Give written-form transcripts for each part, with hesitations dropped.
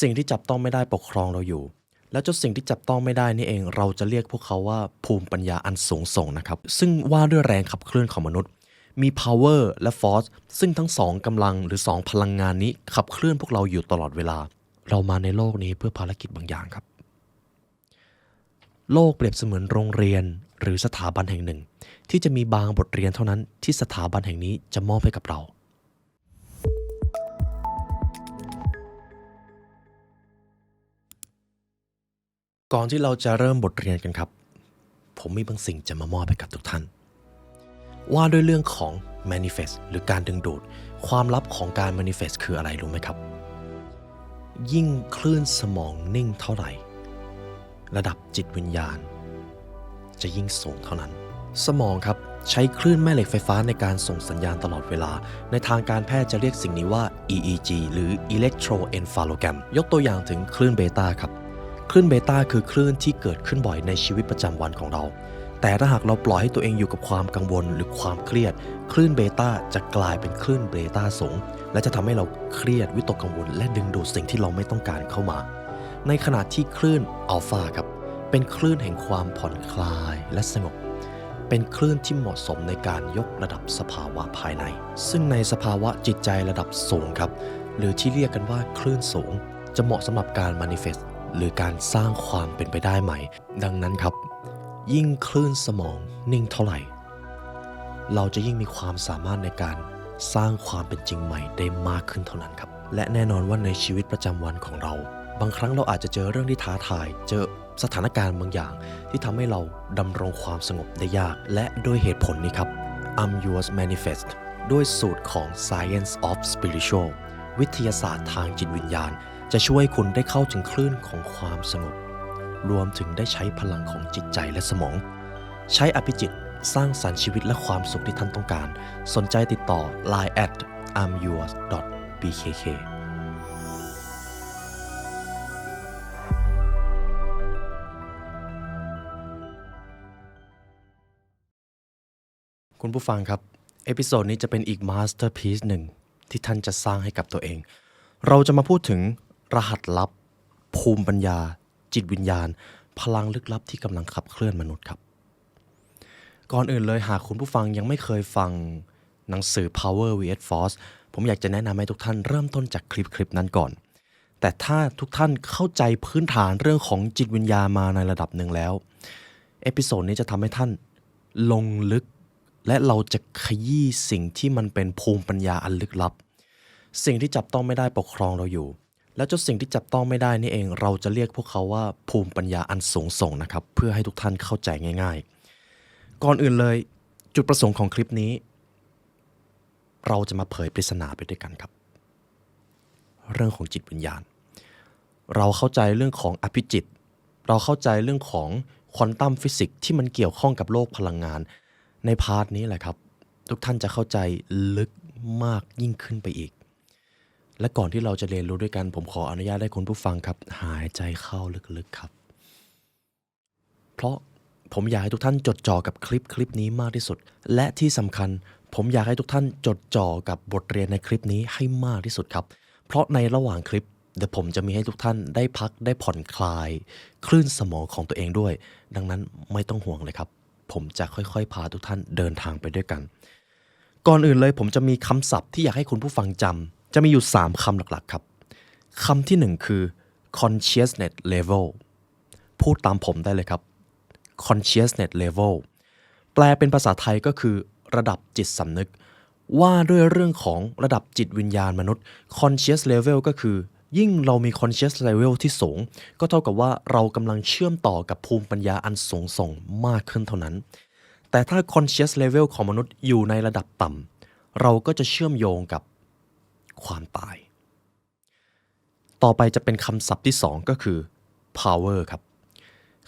สิ่งที่จับต้องไม่ได้ปกครองเราอยู่แล้วเจ้าสิ่งที่จับต้องไม่ได้นี่เองเราจะเรียกพวกเขาว่าภูมิปัญญาอันสูงส่งนะครับซึ่งว่าด้วยแรงขับเคลื่อนของมนุษย์มี power และ force ซึ่งทั้งสองกำลังหรือสองพลังงานนี้ขับเคลื่อนพวกเราอยู่ตลอดเวลาเรามาในโลกนี้เพื่อภารกิจบางอย่างครับโลกเปรียบเสมือนโรงเรียนหรือสถาบันแห่งหนึ่งที่จะมีบางบทเรียนเท่านั้นที่สถาบันแห่งนี้จะมอบให้กับเราก่อนที่เราจะเริ่มบทเรียนกันครับผมมีบางสิ่งจะมามอบให้กับทุกท่านว่าด้วยเรื่องของ manifest หรือการดึงดูดความลับของการ manifest คืออะไรรู้ไหมครับยิ่งคลื่นสมองนิ่งเท่าไหร่ระดับจิตวิญญาณจะยิ่งสูงเท่านั้นสมองครับใช้คลื่นแม่เหล็กไฟฟ้าในการส่งสัญญาณตลอดเวลาในทางการแพทย์จะเรียกสิ่งนี้ว่า EEG หรือ Electroencephalogram ยกตัวอย่างถึงคลื่นเบต้าครับคลื่นเบต้าคือคลื่นที่เกิดขึ้นบ่อยในชีวิตประจำวันของเราแต่ถ้าหากเราปล่อยให้ตัวเองอยู่กับความกังวลหรือความเครียดคลื่นเบต้าจะกลายเป็นคลื่นเบต้าสูงและจะทำให้เราเครียดวิตกกังวลและดึงดูดสิ่งที่เราไม่ต้องการเข้ามาในขณะที่คลื่นอัลฟาครับเป็นคลื่นแห่งความผ่อนคลายและสงบเป็นคลื่นที่เหมาะสมในการยกระดับสภาวะภายในซึ่งในสภาวะจิตใจระดับสูงครับหรือที่เรียกกันว่าคลื่นสูงจะเหมาะสำหรับการ manifest หรือการสร้างความเป็นไปได้ใหม่ดังนั้นครับยิ่งคลื่นสมองนิ่งเท่าไหร่เราจะยิ่งมีความสามารถในการสร้างความเป็นจริงใหม่ได้มากขึ้นเท่านั้นครับและแน่นอนว่าในชีวิตประจำวันของเราบางครั้งเราอาจจะเจอเรื่องที่ท้าทายเจอสถานการณ์บางอย่างที่ทำให้เราดำรงความสงบได้ยากและด้วยเหตุผลนี้ครับ I'm Yours Manifest ด้วยสูตรของ Science of Spiritual วิทยาศาสตร์ทางจิตวิญญาณจะช่วยคุณได้เข้าถึงคลื่นของความสงบรวมถึงได้ใช้พลังของจิตใจและสมองใช้อภิจิตสร้างสรรค์ชีวิตและความสุขที่ท่านต้องการสนใจติดต่อ Line @imyours.bkkคุณผู้ฟังครับเอพิโซดนี้จะเป็นอีกมาสเตอร์พีซหนึ่งที่ท่านจะสร้างให้กับตัวเองเราจะมาพูดถึงรหัสลับภูมิปัญญาจิตวิญญาณพลังลึกลับที่กำลังขับเคลื่อนมนุษย์ครับก่อนอื่นเลยหากคุณผู้ฟังยังไม่เคยฟังหนังสือ Power vs Force ผมอยากจะแนะนำให้ทุกท่านเริ่มต้นจากคลิปนั้นก่อนแต่ถ้าทุกท่านเข้าใจพื้นฐานเรื่องของจิตวิญญาณมาในระดับหนึ่งแล้วเอพิโซดนี้จะทำให้ท่านลงลึกและเราจะขยี้สิ่งที่มันเป็นภูมิปัญญาอันลึกลับสิ่งที่จับต้องไม่ได้ปกครองเราอยู่แล้วเจ้าสิ่งที่จับต้องไม่ได้นี่เองเราจะเรียกพวกเขาว่าภูมิปัญญาอันสูงส่งนะครับเพื่อให้ทุกท่านเข้าใจง่ายๆก่อนอื่นเลยจุดประสงค์ของคลิปนี้เราจะมาเผยปริศนาไปด้วยกันครับเรื่องของจิตวิญญาณเราเข้าใจเรื่องของอภิจิตเราเข้าใจเรื่องของควอนตัมฟิสิกส์ที่มันเกี่ยวข้องกับโลกพลังงานในพาร์ทนี้แหละครับทุกท่านจะเข้าใจลึกมากยิ่งขึ้นไปอีกและก่อนที่เราจะเรียนรู้ด้วยกันผมขออนุญาตให้คุณผู้ฟังครับหายใจเข้าลึกๆครับเพราะผมอยากให้ทุกท่านจดจ่อกับคลิปนี้มากที่สุดและที่สำคัญผมอยากให้ทุกท่านจดจ่อกับบทเรียนในคลิปนี้ให้มากที่สุดครับเพราะในระหว่างคลิปเดี๋ยวผมจะมีให้ทุกท่านได้พักได้ผ่อนคลายคลื่นสมองของตัวเองด้วยดังนั้นไม่ต้องห่วงเลยครับผมจะค่อยๆพาทุกท่านเดินทางไปด้วยกันก่อนอื่นเลยผมจะมีคำศัพท์ที่อยากให้คุณผู้ฟังจำจะมีอยู่3คำหลักๆครับคำที่1คือ consciousness level พูดตามผมได้เลยครับ consciousness level แปลเป็นภาษาไทยก็คือระดับจิตสำนึกว่าด้วยเรื่องของระดับจิตวิญญาณมนุษย์ conscious level ก็คือยิ่งเรามี conscious level ที่สูงก็เท่ากับว่าเรากำลังเชื่อมต่อกับภูมิปัญญาอันสูงส่งมากขึ้นเท่านั้นแต่ถ้า conscious level ของมนุษย์อยู่ในระดับต่ำเราก็จะเชื่อมโยงกับความตายต่อไปจะเป็นคำศัพท์ที่2ก็คือ power ครับ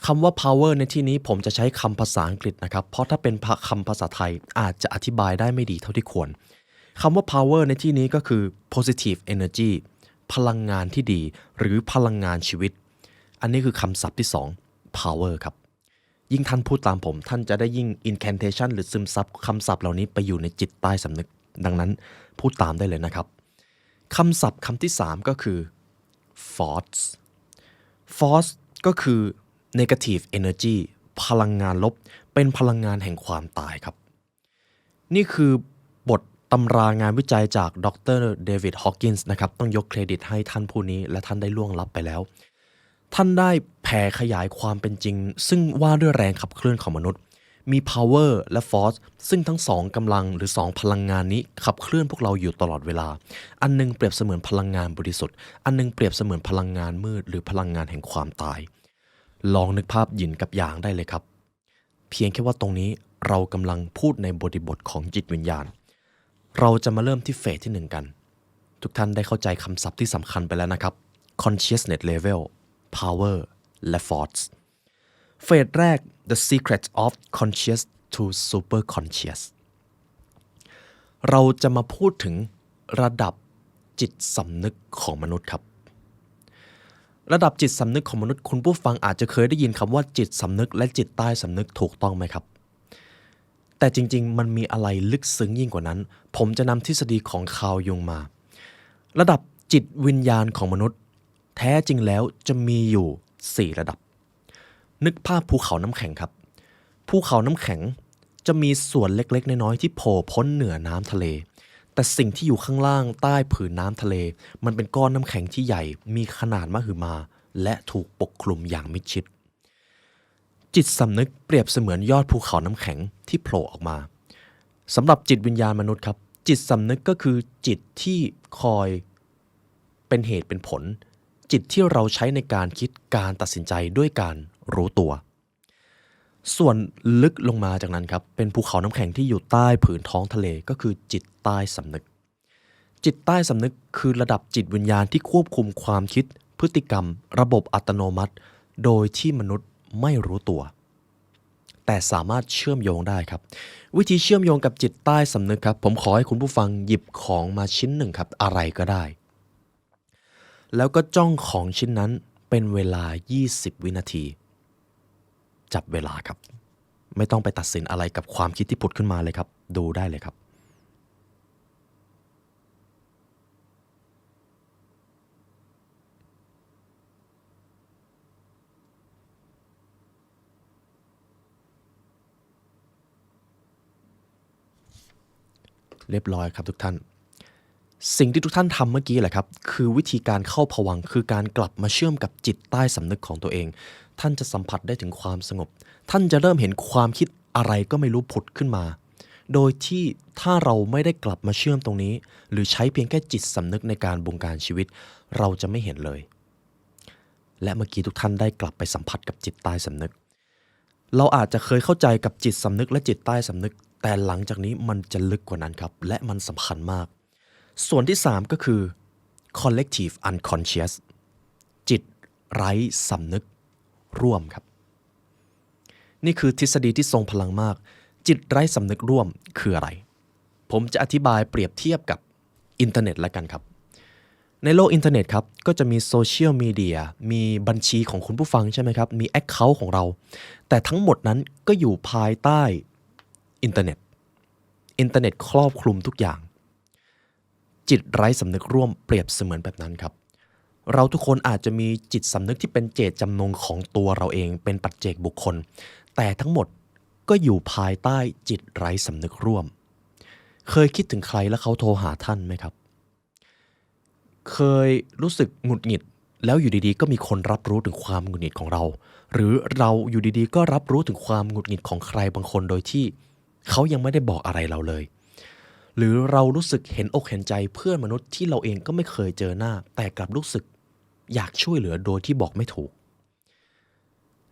คำว่า power ในที่นี้ผมจะใช้คำภาษาอังกฤษนะครับเพราะถ้าเป็นคำภาษาไทยอาจจะอธิบายได้ไม่ดีเท่าที่ควรคำว่า power ในที่นี้ก็คือ positive energy พลังงานที่ดีหรือพลังงานชีวิตอันนี้คือคำศัพท์ที่2 power ครับยิ่งท่านพูดตามผมท่านจะได้ยิ่ง incantation หรือซึมซับคำศัพท์เหล่านี้ไปอยู่ในจิตใต้สำนึกดังนั้นพูดตามได้เลยนะครับคำศัพท์คำที่3ก็คือ force force ก็คือ negative energy พลังงานลบเป็นพลังงานแห่งความตายครับนี่คือบทตำรางานวิจัยจากดรเดวิดฮอว์กินส์นะครับต้องยกเครดิตให้ท่านผู้นี้และท่านได้ล่วงลับไปแล้วท่านได้แผ่ขยายความเป็นจริงซึ่งว่าด้วยแรงขับเคลื่อนของมนุษย์มี power และ force ซึ่งทั้งสองกำลังหรือสองพลังงานนี้ขับเคลื่อนพวกเราอยู่ตลอดเวลาอันนึงเปรียบเสมือนพลังงานบริสุทธิ์อันนึงเปรียบเสมือนพลังงานมืดหรือพลังงานแห่งความตายลองนึกภาพหยินกับหยางได้เลยครับเพียงแค่ว่าตรงนี้เรากำลังพูดในบริบทของจิตวิญญาณเราจะมาเริ่มที่เฟสที่1กันทุกท่านได้เข้าใจคำศัพท์ที่สำคัญไปแล้วนะครับ consciousness level power และ force เฟสแรก the secret of conscious to super conscious เราจะมาพูดถึงระดับจิตสำนึกของมนุษย์ครับระดับจิตสำนึกของมนุษย์คุณผู้ฟังอาจจะเคยได้ยินคำว่าจิตสำนึกและจิตใต้สำนึกถูกต้องไหมครับแต่จริงๆมันมีอะไรลึกซึ้งยิ่งกว่านั้นผมจะนำทฤษฎีของคาร์ล ยุงมาระดับจิตวิญญาณของมนุษย์แท้จริงแล้วจะมีอยู่4ระดับนึกภาพภูเขาน้ำแข็งครับภูเขาน้ำแข็งจะมีส่วนเล็กๆน้อยๆที่โผล่พ้นเหนือน้ำทะเลแต่สิ่งที่อยู่ข้างล่างใต้ผืนน้ำทะเลมันเป็นก้อนน้ำแข็งที่ใหญ่มีขนาดมหึมาและถูกปกคลุมอย่างมิดชิดจิตสำนึกเปรียบเสมือนยอดภูเขาน้ำแข็งที่โผล่ออกมาสำหรับจิตวิญญาณมนุษย์ครับจิตสำนึกก็คือจิตที่คอยเป็นเหตุเป็นผลจิตที่เราใช้ในการคิดการตัดสินใจด้วยการรู้ตัวส่วนลึกลงมาจากนั้นครับเป็นภูเขาน้ำแข็งที่อยู่ใต้ผืนท้องทะเลก็คือจิตใต้สำนึกจิตใต้สำนึกคือระดับจิตวิญญาณที่ควบคุมความคิดพฤติกรรมระบบอัตโนมัติโดยที่มนุษย์ไม่รู้ตัวแต่สามารถเชื่อมโยงได้ครับวิธีเชื่อมโยงกับจิตใต้สำนึกครับผมขอให้คุณผู้ฟังหยิบของมาชิ้นหนึ่งครับอะไรก็ได้แล้วก็จ้องของชิ้นนั้นเป็นเวลา20วินาทีจับเวลาครับไม่ต้องไปตัดสินอะไรกับความคิดที่ผุดขึ้นมาเลยครับดูได้เลยครับเรียบร้อยครับทุกท่านสิ่งที่ทุกท่านทำเมื่อกี้แหละครับคือวิธีการเข้าภวังค์คือการกลับมาเชื่อมกับจิตใต้สำนึกของตัวเองท่านจะสัมผัสได้ถึงความสงบท่านจะเริ่มเห็นความคิดอะไรก็ไม่รู้ผุดขึ้นมาโดยที่ถ้าเราไม่ได้กลับมาเชื่อมตรงนี้หรือใช้เพียงแค่จิตสำนึกในการบงการชีวิตเราจะไม่เห็นเลยและเมื่อกี้ทุกท่านได้กลับไปสัมผัสกับจิตใต้สำนึกเราอาจจะเคยเข้าใจกับจิตสำนึกและจิตใต้สำนึกแต่หลังจากนี้มันจะลึกกว่านั้นครับและมันสำคัญมากส่วนที่3ก็คือ collective unconscious จิตไร้สำนึกร่วมครับนี่คือทฤษฎีที่ทรงพลังมากจิตไร้สำนึกร่วมคืออะไรผมจะอธิบายเปรียบเทียบกับอินเทอร์เน็ตแล้วกันครับในโลกอินเทอร์เน็ตครับก็จะมีโซเชียลมีเดียมีบัญชีของคุณผู้ฟังใช่ไหมครับมี Account ของเราแต่ทั้งหมดนั้นก็อยู่ภายใต้อินเทอร์เน็ตครอบคลุมทุกอย่างจิตไร้สำนึกร่วมเปรียบเสมือนแบบนั้นครับเราทุกคนอาจจะมีจิตสำนึกที่เป็นเจตจำนงของตัวเราเองเป็นปัจเจกบุคคลแต่ทั้งหมดก็อยู่ภายใต้จิตไร้สำนึกร่วมเคยคิดถึงใครแล้วเขาโทรหาท่านไหมครับเคยรู้สึกหงุดหงิดแล้วอยู่ดีๆก็มีคนรับรู้ถึงความหงุดหงิดของเราหรือเราอยู่ดีๆก็รับรู้ถึงความหงุดหงิดของใครบางคนโดยที่เขายังไม่ได้บอกอะไรเราเลยหรือเรารู้สึกเห็นอกเห็นใจเพื่อนมนุษย์ที่เราเองก็ไม่เคยเจอหน้าแต่กลับรู้สึกอยากช่วยเหลือโดยที่บอกไม่ถูก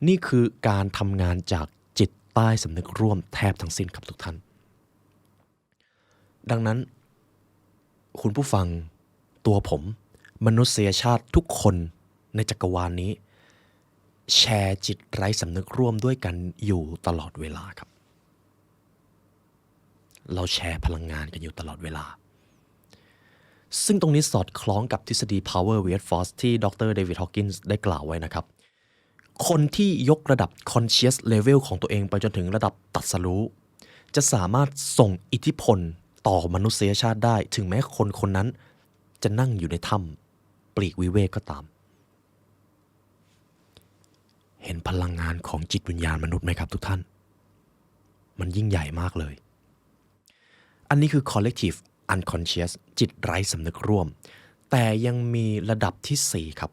นี่คือการทำงานจากจิตใต้สำนึกร่วมแทบทั้งสิ้นครับทุกท่านดังนั้นคุณผู้ฟังตัวผมมนุษยชาติทุกคนในจักรวาลนี้แชร์จิตไร้สำนึกร่วมด้วยกันอยู่ตลอดเวลาครับเราแชร์พลังงานกันอยู่ตลอดเวลาซึ่งตรงนี้สอดคล้องกับทฤษฎี power vs force ที่ดรเดวิดฮอว์กินส์ได้กล่าวไว้นะครับคนที่ยกระดับ conscious level ของตัวเองไปจนถึงระดับตรัสรู้จะสามารถส่งอิทธิพลต่อมนุษยชาติได้ถึงแม้คนคนนั้นจะนั่งอยู่ในถ้ำปลีกวิเวกก็ตาม เห็นพลังงานของจิตวิญญาณมนุษย์ไหมครับทุกท่านมันยิ่งใหญ่มากเลยอันนี้คือ collective unconscious จิตไร้สำนึกร่วมแต่ยังมีระดับที่4ครับ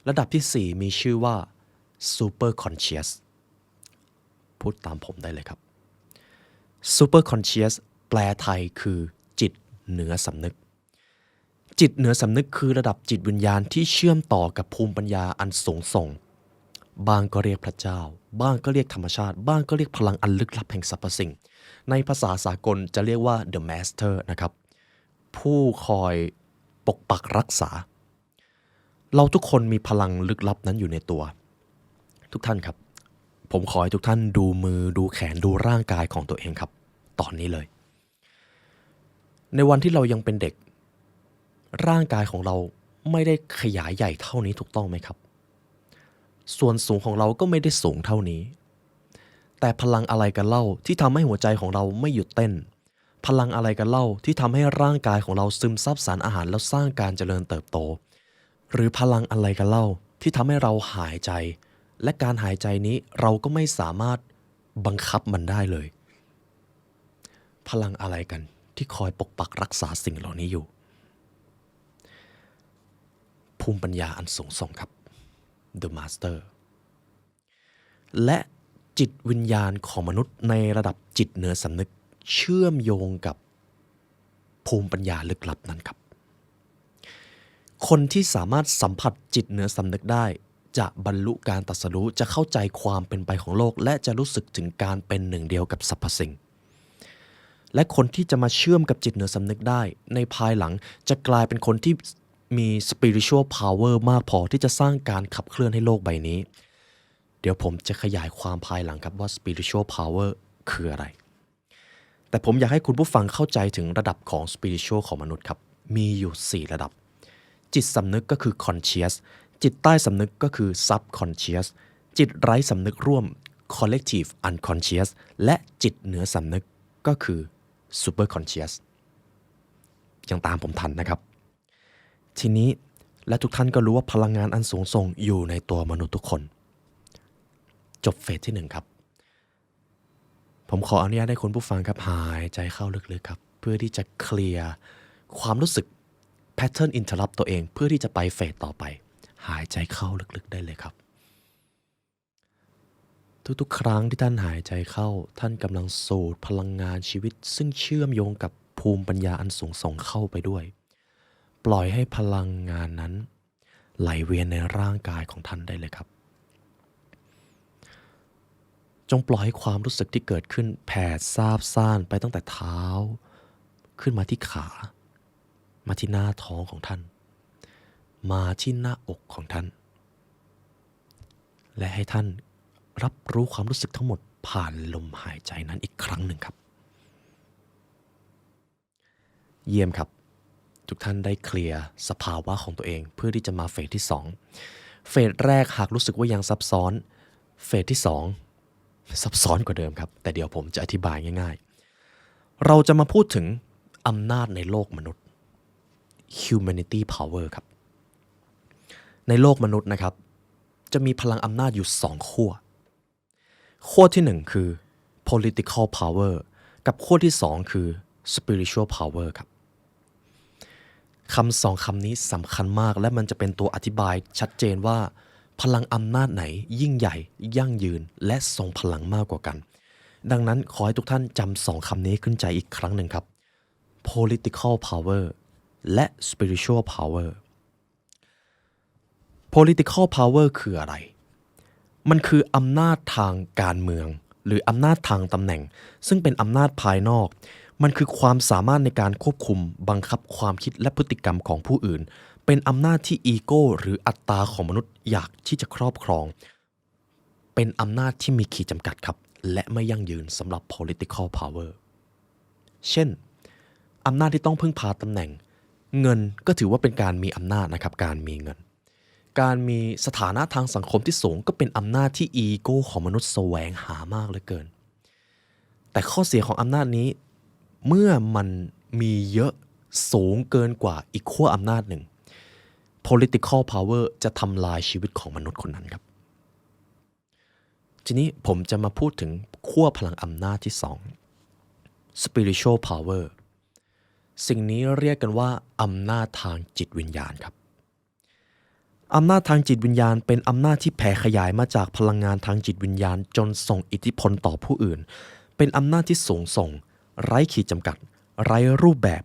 ระดับที่4มีชื่อว่า super conscious พูดตามผมได้เลยครับ super conscious แปลไทยคือจิตเหนือสำนึกจิตเหนือสำนึกคือระดับจิตวิญญาณที่เชื่อมต่อกับภูมิปัญญาอันสูงส่งบางก็เรียกพระเจ้าบ้างก็เรียกธรรมชาติบ้างก็เรียกพลังอันลึกลับแห่งสรรพสิ่งในภาษาสากลจะเรียกว่า the master นะครับผู้คอยปกปักรักษาเราทุกคนมีพลังลึกลับนั้นอยู่ในตัวทุกท่านครับผมขอให้ทุกท่านดูมือดูแขนดูร่างกายของตัวเองครับตอนนี้เลยในวันที่เรายังเป็นเด็กร่างกายของเราไม่ได้ขยายใหญ่เท่านี้ถูกต้องไหมครับส่วนสูงของเราก็ไม่ได้สูงเท่านี้แต่พลังอะไรกันเล่าที่ทำให้หัวใจของเราไม่หยุดเต้นพลังอะไรกันเล่าที่ทำให้ร่างกายของเราซึมซับสารอาหารแล้วสร้างการเจริญเติบโตหรือพลังอะไรกันเล่าที่ทำให้เราหายใจและการหายใจนี้เราก็ไม่สามารถบังคับมันได้เลยพลังอะไรกันที่คอยปกปักรักษาสิ่งเหล่านี้อยู่ภูมิปัญญาอันสูงส่งครับ The Master และจิตวิญญาณของมนุษย์ในระดับจิตเหนือสำนึกเชื่อมโยงกับภูมิปัญญาลึกลับนั้นครับคนที่สามารถสัมผัสจิตเหนือสำนึกได้จะบรรลุการตรัสรู้จะเข้าใจความเป็นไปของโลกและจะรู้สึกถึงการเป็นหนึ่งเดียวกับสรรพสิ่งและคนที่จะมาเชื่อมกับจิตเหนือสำนึกได้ในภายหลังจะกลายเป็นคนที่มี spiritual power มากพอที่จะสร้างการขับเคลื่อนให้โลกใบนี้เดี๋ยวผมจะขยายความภายหลังครับว่า spiritual power คืออะไรแต่ผมอยากให้คุณผู้ฟังเข้าใจถึงระดับของ spiritual ของมนุษย์ครับมีอยู่4ระดับจิตสำนึกก็คือ conscious จิตใต้สำนึกก็คือ subconscious จิตไร้สำนึกร่วม collective unconscious และจิตเหนือสำนึกก็คือ superconscious ยังตามผมทันนะครับทีนี้และทุกท่านก็รู้ว่าพลังงานอันสูงส่งอยู่ในตัวมนุษย์ทุกคนจบเฟสที่1ครับผมขออนุญาตให้คุณผู้ฟังครับหายใจเข้าลึกๆครับเพื่อที่จะเคลียร์ความรู้สึก pattern interrupt ตัวเองเพื่อที่จะไปเฟสต่อไปหายใจเข้าลึกๆได้เลยครับทุกๆครั้งที่ท่านหายใจเข้าท่านกำลังสูดพลังงานชีวิตซึ่งเชื่อมโยงกับภูมิปัญญาอันสูงส่งเข้าไปด้วยปล่อยให้พลังงานนั้นไหลเวียนในร่างกายของท่านได้เลยครับจงปล่อยให้ความรู้สึกที่เกิดขึ้นแผ่ซาบซ่านไปตั้งแต่เท้าขึ้นมาที่ขามาที่หน้าท้องของท่านมาที่หน้าอกของท่านและให้ท่านรับรู้ความรู้สึกทั้งหมดผ่านลมหายใจนั้นอีกครั้งหนึ่งครับเยี่ยมครับทุกท่านได้เคลียร์สภาวะของตัวเองเพื่อที่จะมาเฟสที่2เฟสแรกหากรู้สึกว่ายังซับซ้อนเฟสที่2ซับซ้อนกว่าเดิมครับแต่เดี๋ยวผมจะอธิบายง่ายๆเราจะมาพูดถึงอำนาจในโลกมนุษย์ humanity power ครับในโลกมนุษย์นะครับจะมีพลังอำนาจอยู่2ขั้วที่1คือ political power กับขั้วที่2คือ spiritual power ครับคำ2คำนี้สำคัญมากและมันจะเป็นตัวอธิบายชัดเจนว่าพลังอำนาจไหนยิ่งใหญ่ยั่งยืนและทรงพลังมากกว่ากันดังนั้นขอให้ทุกท่านจำ2คำนี้ขึ้นใจอีกครั้งหนึ่งครับ political power และ spiritual power political power คืออะไรมันคืออำนาจทางการเมืองหรืออำนาจทางตำแหน่งซึ่งเป็นอำนาจภายนอกมันคือความสามารถในการควบคุมบังคับความคิดและพฤติกรรมของผู้อื่นเป็นอำนาจที่อีโก้หรืออัตตาของมนุษย์อยากที่จะครอบครองเป็นอำนาจที่มีขีดจำกัดครับและไม่ยั่งยืนสำหรับ political power เช่นอำนาจที่ต้องพึ่งพาตำแหน่งเงินก็ถือว่าเป็นการมีอำนาจนะครับการมีเงินการมีสถานะทางสังคมที่สูงก็เป็นอำนาจที่อีโก้ของมนุษย์แสวงหามากเหลือเกินแต่ข้อเสียของอำนาจนี้เมื่อมันมีเยอะสูงเกินกว่าอีกขั้วอำนาจหนึ่ง political power จะทำลายชีวิตของมนุษย์คนนั้นครับ ทีนี้ผมจะมาพูดถึงขั้วพลังอำนาจที่2 spiritual power สิ่งนี้เรียกกันว่าอำนาจทางจิตวิญญาณครับอำนาจทางจิตวิญญาณเป็นอำนาจที่แผ่ขยายมาจากพลังงานทางจิตวิญญาณจนส่งอิทธิพลต่อผู้อื่นเป็นอำนาจที่สูงส่งไร้ขีดจำกัดไร้รูปแบบ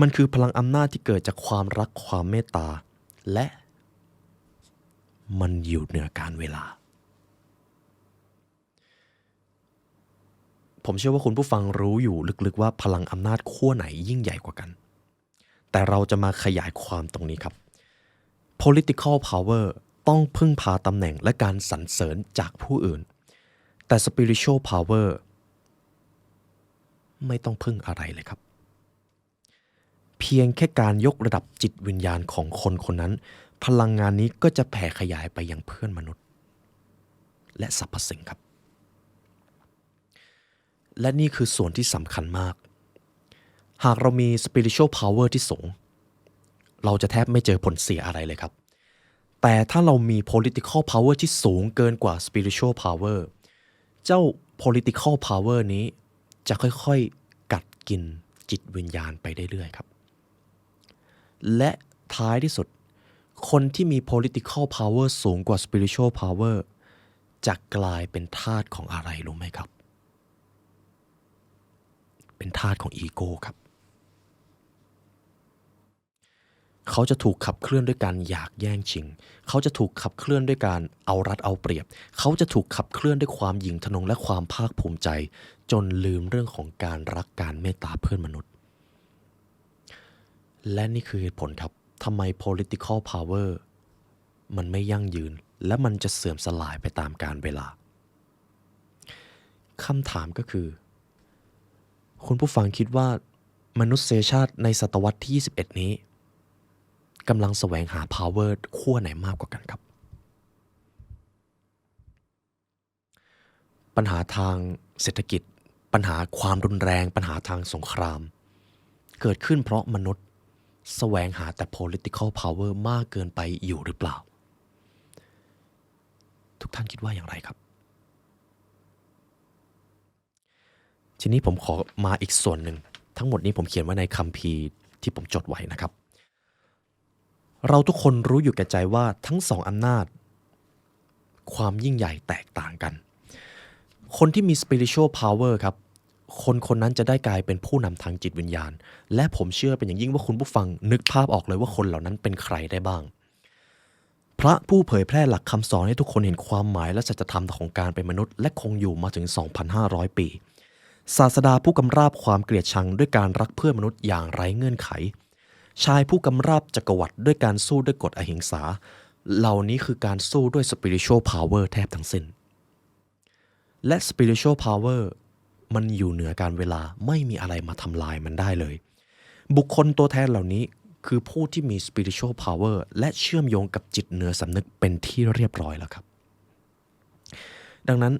มันคือพลังอำนาจที่เกิดจากความรักความเมตตาและมันอยู่เหนือการเวลาผมเชื่อว่าคุณผู้ฟังรู้อยู่ลึกๆว่าพลังอำนาจขั้วไหนยิ่งใหญ่กว่ากันแต่เราจะมาขยายความตรงนี้ครับ political power ต้องพึ่งพาตำแหน่งและการสรรเสริญจากผู้อื่นแต่ spiritual power ไม่ต้องพึ่งอะไรเลยครับเพียงแค่การยกระดับจิตวิญญาณของคนคนนั้นพลังงานนี้ก็จะแผ่ขยายไปยังเพื่อนมนุษย์และสรรพสิ่งครับและนี่คือส่วนที่สำคัญมากหากเรามี spiritual power ที่สูงเราจะแทบไม่เจอผลเสียอะไรเลยครับแต่ถ้าเรามี political power ที่สูงเกินกว่า spiritual power เจ้า political power นี้จะค่อยๆกัดกินจิตวิญญาณไปเรื่อยๆครับและท้ายที่สุดคนที่มี political power สูงกว่า spiritual power จะกลายเป็นทาสของอะไรรู้ไหมครับเป็นทาสของอีโก้ครับเขาจะถูกขับเคลื่อนด้วยการอยากแย่งชิงเขาจะถูกขับเคลื่อนด้วยการเอารัดเอาเปรียบเขาจะถูกขับเคลื่อนด้วยความหยิ่งทะนงและความภาคภูมิใจจนลืมเรื่องของการรักการเมตตาเพื่อนมนุษย์และนี่คือเหตุผลครับทำไม political power มันไม่ยั่งยืนและมันจะเสื่อมสลายไปตามกาลเวลาคำถามก็คือคุณผู้ฟังคิดว่ามนุษยชาติในศตวรรษที่21นี้กำลังแสวงหา power ขั้วไหนมากกว่ากันครับปัญหาทางเศรษฐกิจปัญหาความรุนแรงปัญหาทางสงครามเกิดขึ้นเพราะมนุษย์แสวงหาแต่ political power มากเกินไปอยู่หรือเปล่าทุกท่านคิดว่าอย่างไรครับทีนี้ผมขอมาอีกส่วนหนึ่งทั้งหมดนี้ผมเขียนไว้ในคัมภีร์ที่ผมจดไว้นะครับเราทุกคนรู้อยู่แก่ใจว่าทั้งสองอำนาจความยิ่งใหญ่แตกต่างกันคนที่มี spiritual power ครับคนคนนั้นจะได้กลายเป็นผู้นำทางจิตวิญญาณและผมเชื่อเป็นอย่างยิ่งว่าคุณผู้ฟังนึกภาพออกเลยว่าคนเหล่านั้นเป็นใครได้บ้างพระผู้เผยแพร่หลักคำสอนให้ทุกคนเห็นความหมายและสัจธรรมของการเป็นมนุษย์และคงอยู่มาถึง 2,500 ปีศาสดาผู้กำราบความเกลียดชังด้วยการรักเพื่อนมนุษย์อย่างไร้เงื่อนไขชายผู้กำราบจักรวรรดิด้วยการสู้ด้วยกฎอหิงสาเหล่านี้คือการสู้ด้วย spiritual power แทบทั้งสิ้นและ spiritual power มันอยู่เหนือการเวลาไม่มีอะไรมาทำลายมันได้เลยบุคคลตัวแทนเหล่านี้คือผู้ที่มี spiritual power และเชื่อมโยงกับจิตเหนือสำนึกเป็นที่เรียบร้อยแล้วครับดังนั้น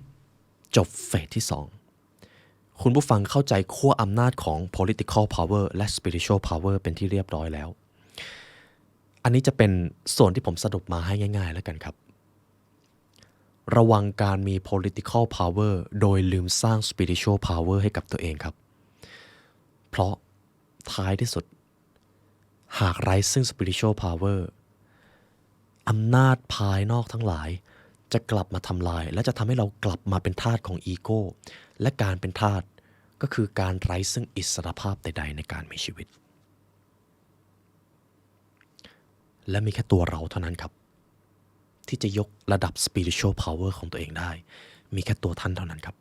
จบเฟสที่2คุณผู้ฟังเข้าใจขั้วอำนาจของ political power และ spiritual power เป็นที่เรียบร้อยแล้วอันนี้จะเป็นส่วนที่ผมสรุปมาให้ง่ายๆแล้วกันครับระวังการมี political power โดยลืมสร้าง spiritual power ให้กับตัวเองครับเพราะท้ายที่สุดหากไร้ซึ่ง spiritual power อำนาจภายนอกทั้งหลายจะกลับมาทำลายและจะทำให้เรากลับมาเป็นทาสของอีโก้และการเป็นทาสก็คือการไร้ซึ่งอิสรภาพใดๆในการมีชีวิตและมีแค่ตัวเราเท่านั้นครับที่จะยกระดับ spiritual power ของตัวเองได้มีแค่ตัวท่านเท่านั้นครับ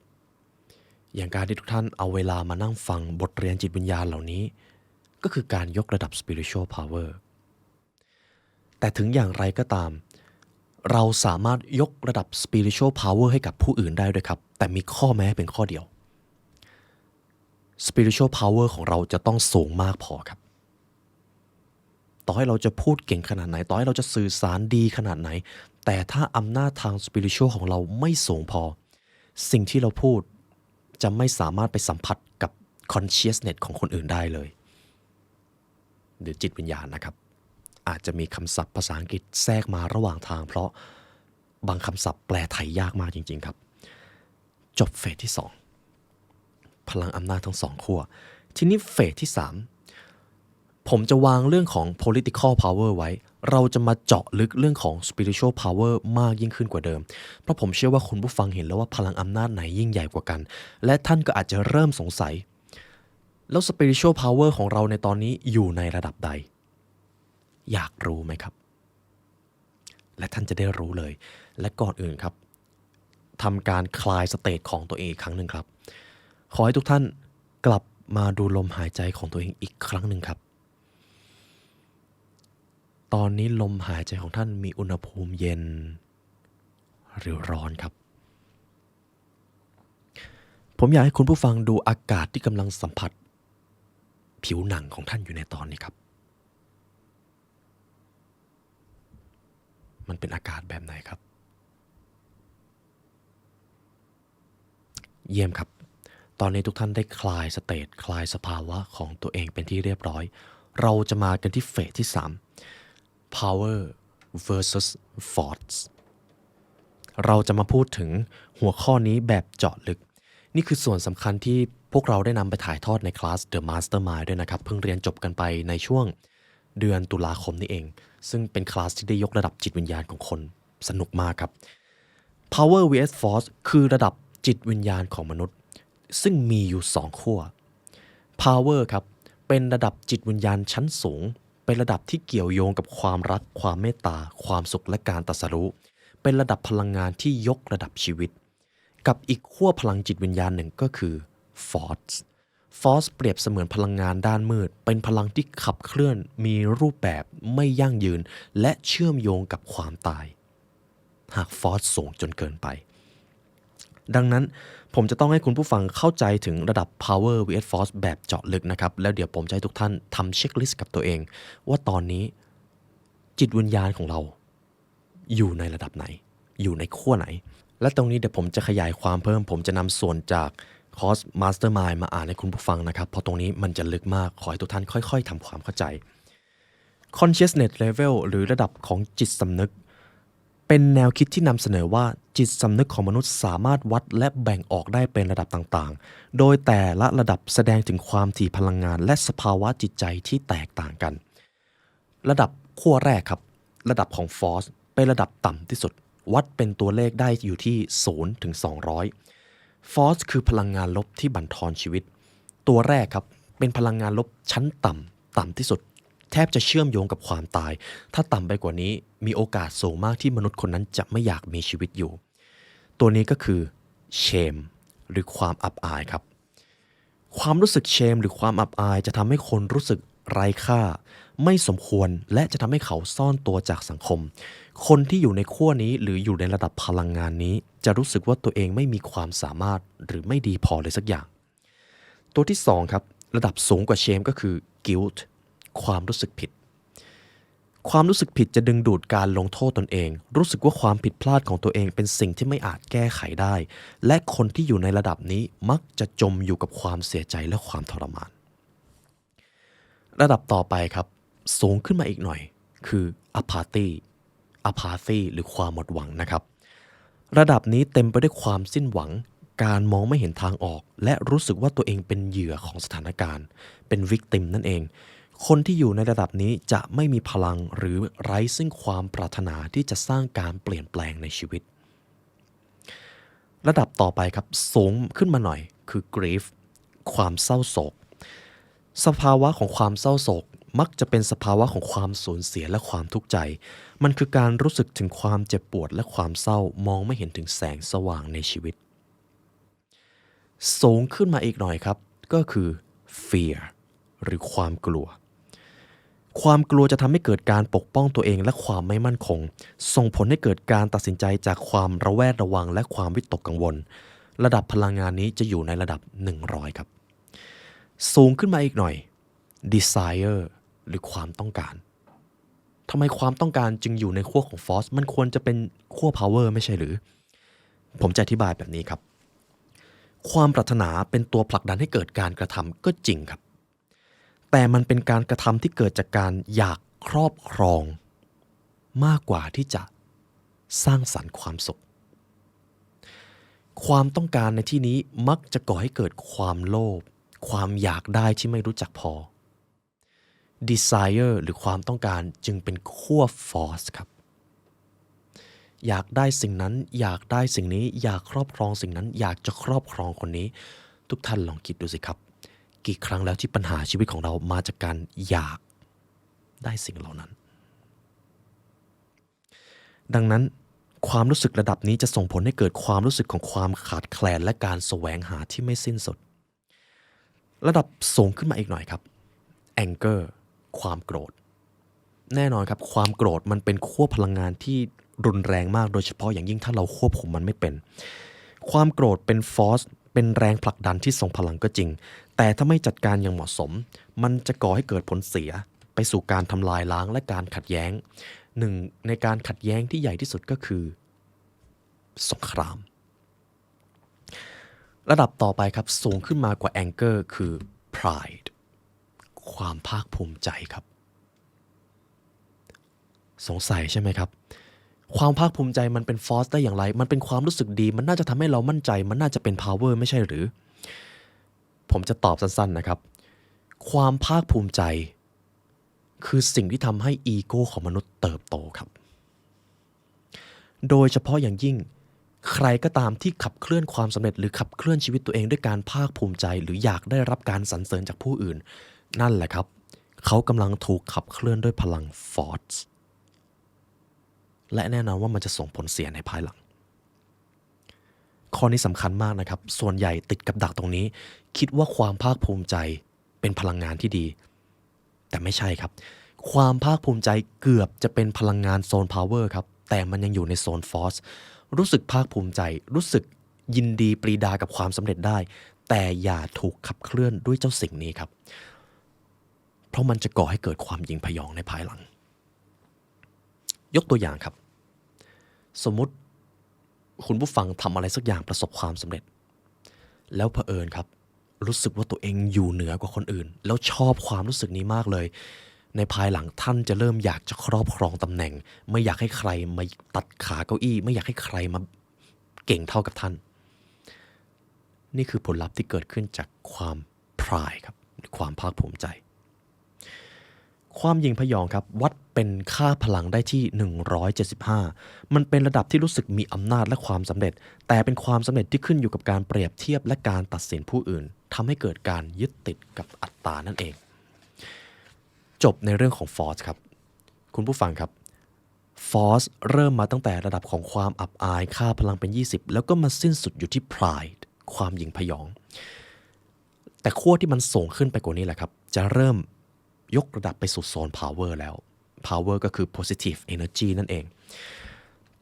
อย่างการที่ทุกท่านเอาเวลามานั่งฟังบทเรียนจิตวิญญาณเหล่านี้ก็คือการยกระดับ spiritual power แต่ถึงอย่างไรก็ตามเราสามารถยกระดับ spiritual power ให้กับผู้อื่นได้ด้วยครับแต่มีข้อแม้เป็นข้อเดียว spiritual power ของเราจะต้องสูงมากพอครับต่อให้เราจะพูดเก่งขนาดไหนต่อให้เราจะสื่อสารดีขนาดไหนแต่ถ้าอำนาจทาง spiritual ของเราไม่สูงพอสิ่งที่เราพูดจะไม่สามารถไปสัมผัสกับ consciousness ของคนอื่นได้เลยหรือจิตวิญญาณนะครับอาจจะมีคำศัพท์ภาษาอังกฤษแทรกมาระหว่างทางเพราะบางคำศัพท์แปลไทยยากมากจริงๆครับ จบเฟสที่2พลังอำนาจทั้ง2ขั้วทีนี้เฟสที่3ผมจะวางเรื่องของ political power ไว้เราจะมาเจาะลึกเรื่องของ spiritual power มากยิ่งขึ้นกว่าเดิมเพราะผมเชื่อว่าคุณผู้ฟังเห็นแล้วว่าพลังอำนาจไหนยิ่งใหญ่กว่ากันและท่านก็อาจจะเริ่มสงสัยแล้ว spiritual power ของเราในตอนนี้อยู่ในระดับใดอยากรู้ไหมครับและท่านจะได้รู้เลยและก่อนอื่นครับทำการคลายสเตทของตัวเองอีกครั้งหนึ่งครับขอให้ทุกท่านกลับมาดูลมหายใจของตัวเองอีกครั้งหนึ่งครับตอนนี้ลมหายใจของท่านมีอุณหภูมิเย็นหรือร้อนครับผมอยากให้คุณผู้ฟังดูอากาศที่กำลังสัมผัสผิวหนังของท่านอยู่ในตอนนี้ครับมันเป็นอากาศแบบไหนครับเยี่ยมครับตอนนี้ทุกท่านได้คลายสเตทคลายสภาวะของตัวเองเป็นที่เรียบร้อยเราจะมากันที่เฟสที่3 power versus force เราจะมาพูดถึงหัวข้อนี้แบบเจาะลึกนี่คือส่วนสำคัญที่พวกเราได้นำไปถ่ายทอดในคลาส The Mastermind ด้วยนะครับเพิ่งเรียนจบกันไปในช่วงเดือนตุลาคมนี้เองซึ่งเป็นคลาสที่ได้ยกระดับจิตวิญญาณของคนสนุกมากครับ Power vs Force คือระดับจิตวิญญาณของมนุษย์ซึ่งมีอยู่2ขั้ว Power ครับเป็นระดับจิตวิญญาณชั้นสูงเป็นระดับที่เกี่ยวโยงกับความรักความเมตตาความสุขและการตรัสรู้เป็นระดับพลังงานที่ยกระดับชีวิตกับอีกขั้วพลังจิตวิญญาณหนึ่งก็คือ Force Force เปรียบเสมือนพลังงานด้านมืดเป็นพลังที่ขับเคลื่อนมีรูปแบบไม่ยั่งยืนและเชื่อมโยงกับความตายหาก Force สูงจนเกินไปดังนั้นผมจะต้องให้คุณผู้ฟังเข้าใจถึงระดับ Power vs Force แบบเจาะลึกนะครับแล้วเดี๋ยวผมจะให้ทุกท่านทำเช็คลิสต์กับตัวเองว่าตอนนี้จิตวิญญาณของเราอยู่ในระดับไหนอยู่ในขั้วไหนและตรงนี้เดี๋ยวผมจะขยายความเพิ่มผมจะนำส่วนจากคอร์ส Mastermind มาอ่านให้คุณผู้ฟังนะครับเพราะตรงนี้มันจะลึกมากขอให้ทุกท่านค่อยๆทำความเข้าใจ Consciousness Level หรือระดับของจิตสำนึกเป็นแนวคิดที่นำเสนอว่าจิตสำนึกของมนุษย์สามารถวัดและแบ่งออกได้เป็นระดับต่างๆโดยแต่ละระดับแสดงถึงความถี่พลังงานและสภาวะจิตใจที่แตกต่างกันระดับขั้วแรกครับระดับของ Force เป็นระดับต่ำที่สุดวัดเป็นตัวเลขได้อยู่ที่0ถึง200 Force คือพลังงานลบที่บั่นทอนชีวิตตัวแรกครับเป็นพลังงานลบชั้นต่ำที่สุดแทบจะเชื่อมโยงกับความตายถ้าต่ำไปกว่านี้มีโอกาสสูงมากที่มนุษย์คนนั้นจะไม่อยากมีชีวิตอยู่ตัวนี้ก็คือ shame หรือความอับอายครับความรู้สึก shame หรือความอับอายจะทำให้คนรู้สึกไร้ค่าไม่สมควรและจะทำให้เขาซ่อนตัวจากสังคมคนที่อยู่ในขั้วนี้หรืออยู่ในระดับพลังงานนี้จะรู้สึกว่าตัวเองไม่มีความสามารถหรือไม่ดีพอเลยสักอย่างตัวที่2ครับระดับสูงกว่า shame ก็คือ guilt ความรู้สึกผิดความรู้สึกผิดจะดึงดูดการลงโทษตนเองรู้สึกว่าความผิดพลาดของตัวเองเป็นสิ่งที่ไม่อาจแก้ไขได้และคนที่อยู่ในระดับนี้มักจะจมอยู่กับความเสียใจและความทรมานระดับต่อไปครับสูงขึ้นมาอีกหน่อยคือ apathy หรือความหมดหวังนะครับระดับนี้เต็มไปด้วยความสิ้นหวังการมองไม่เห็นทางออกและรู้สึกว่าตัวเองเป็นเหยื่อของสถานการณ์เป็น victim นั่นเองคนที่อยู่ในระดับนี้จะไม่มีพลังหรือไร้ซึ่งความปรารถนาที่จะสร้างการเปลี่ยนแปลงในชีวิตระดับต่อไปครับสูงขึ้นมาหน่อยคือ grief ความเศร้าโศกสภาวะของความเศร้าโศกมักจะเป็นสภาวะของความสูญเสียและความทุกข์ใจมันคือการรู้สึกถึงความเจ็บปวดและความเศร้ามองไม่เห็นถึงแสงสว่างในชีวิตสูงขึ้นมาอีกหน่อยครับก็คือ fear หรือความกลัวจะทำให้เกิดการปกป้องตัวเองและความไม่มั่นคงส่งผลให้เกิดการตัดสินใจจากความระแวดระวังและความวิตกกังวลระดับพลังงานนี้จะอยู่ในระดับ100ครับสูงขึ้นมาอีกหน่อย desire หรือความต้องการทำไมความต้องการจึงอยู่ในขั้วของ force มันควรจะเป็นขั้ว power ไม่ใช่หรือผมจะอธิบายแบบนี้ครับความปรารถนาเป็นตัวผลักดันให้เกิดการกระทำก็จริงครับแต่มันเป็นการกระทำที่เกิดจากการอยากครอบครองมากกว่าที่จะสร้างสรรค์ความสุข ความต้องการในที่นี้มักจะก่อให้เกิดความโลภความอยากได้ที่ไม่รู้จักพอ desire หรือความต้องการจึงเป็นขั้ว force ครับอยากได้สิ่งนั้นอยากได้สิ่งนี้อยากครอบครองสิ่งนั้นอยากจะครอบครองคนนี้ทุกท่านลองคิดดูสิครับกี่ครั้งแล้วที่ปัญหาชีวิตของเรามาจากการอยากได้สิ่งเหล่านั้นดังนั้นความรู้สึกระดับนี้จะส่งผลให้เกิดความรู้สึกของความขาดแคลนและการแสวงหาที่ไม่สิ้นสุดระดับสูงขึ้นมาอีกหน่อยครับ anger ความโกรธแน่นอนครับความโกรธมันเป็นขั้วพลังงานที่รุนแรงมากโดยเฉพาะอย่างยิ่งถ้าเราควบคุมมันไม่เป็นความโกรธเป็นฟอร์สเป็นแรงผลักดันที่ทรงพลังก็จริงแต่ถ้าไม่จัดการอย่างเหมาะสมมันจะก่อให้เกิดผลเสียไปสู่การทำลายล้างและการขัดแย้งหนึ่งในการขัดแย้งที่ใหญ่ที่สุดก็คือสงครามระดับต่อไปครับสูงขึ้นมากว่า anger คือ pride ความภาคภูมิใจครับสงสัยใช่ไหมครับความภาคภูมิใจมันเป็นฟอร์สได้อย่างไรมันเป็นความรู้สึกดีมันน่าจะทำให้เรามั่นใจมันน่าจะเป็น power ไม่ใช่หรือผมจะตอบสั้นๆนะครับความภาคภูมิใจคือสิ่งที่ทำให้อีโก้ของมนุษย์เติบโตครับโดยเฉพาะอย่างยิ่งใครก็ตามที่ขับเคลื่อนความสำเร็จหรือขับเคลื่อนชีวิตตัวเองด้วยการภาคภูมิใจหรืออยากได้รับการสรรเสริญจากผู้อื่นนั่นแหละครับเขากำลังถูกขับเคลื่อนด้วยพลังฟอร์สและแน่นอนว่ามันจะส่งผลเสียในภายหลังข้อนี้สำคัญมากนะครับส่วนใหญ่ติดกับดักตรงนี้คิดว่าความภาคภูมิใจเป็นพลังงานที่ดีแต่ไม่ใช่ครับความภาคภูมิใจเกือบจะเป็นพลังงานโซนพาวเวอร์ครับแต่มันยังอยู่ในโซนฟอร์สรู้สึกภาคภูมิใจรู้สึกยินดีปรีดากับความสำเร็จได้แต่อย่าถูกขับเคลื่อนด้วยเจ้าสิ่งนี้ครับเพราะมันจะก่อให้เกิดความยิงพยองในภายหลังยกตัวอย่างครับสมมุติคุณผู้ฟังทำอะไรสักอย่างประสบความสำเร็จแล้วเผอิญครับรู้สึกว่าตัวเองอยู่เหนือกว่าคนอื่นแล้วชอบความรู้สึกนี้มากเลยในภายหลังท่านจะเริ่มอยากจะครอบครองตำแหน่งไม่อยากให้ใครมาตัดขาเก้าอี้ไม่อยากให้ใครมาเก่งเท่ากับท่านนี่คือผลลัพธ์ที่เกิดขึ้นจากความพรายครับหรือความภาคภูมิใจความยิงพยองครับวัดเป็นค่าพลังได้ที่175มันเป็นระดับที่รู้สึกมีอำนาจและความสำเร็จแต่เป็นความสำเร็จที่ขึ้นอยู่กับการเปรียบเทียบและการตัดสินผู้อื่นทำให้เกิดการยึดติดกับอัตตานั่นเองจบในเรื่องของฟอร์สครับคุณผู้ฟังครับฟอร์สเริ่มมาตั้งแต่ระดับของความอับอายค่าพลังเป็น20แล้วก็มาสิ้นสุดอยู่ที่ pride ความยิงพยองแต่ขั้วที่มันสูงขึ้นไปกว่านี้แหละครับจะเริ่มยกระดับไปสู่โซน power แล้ว power ก็คือ positive energy นั่นเอง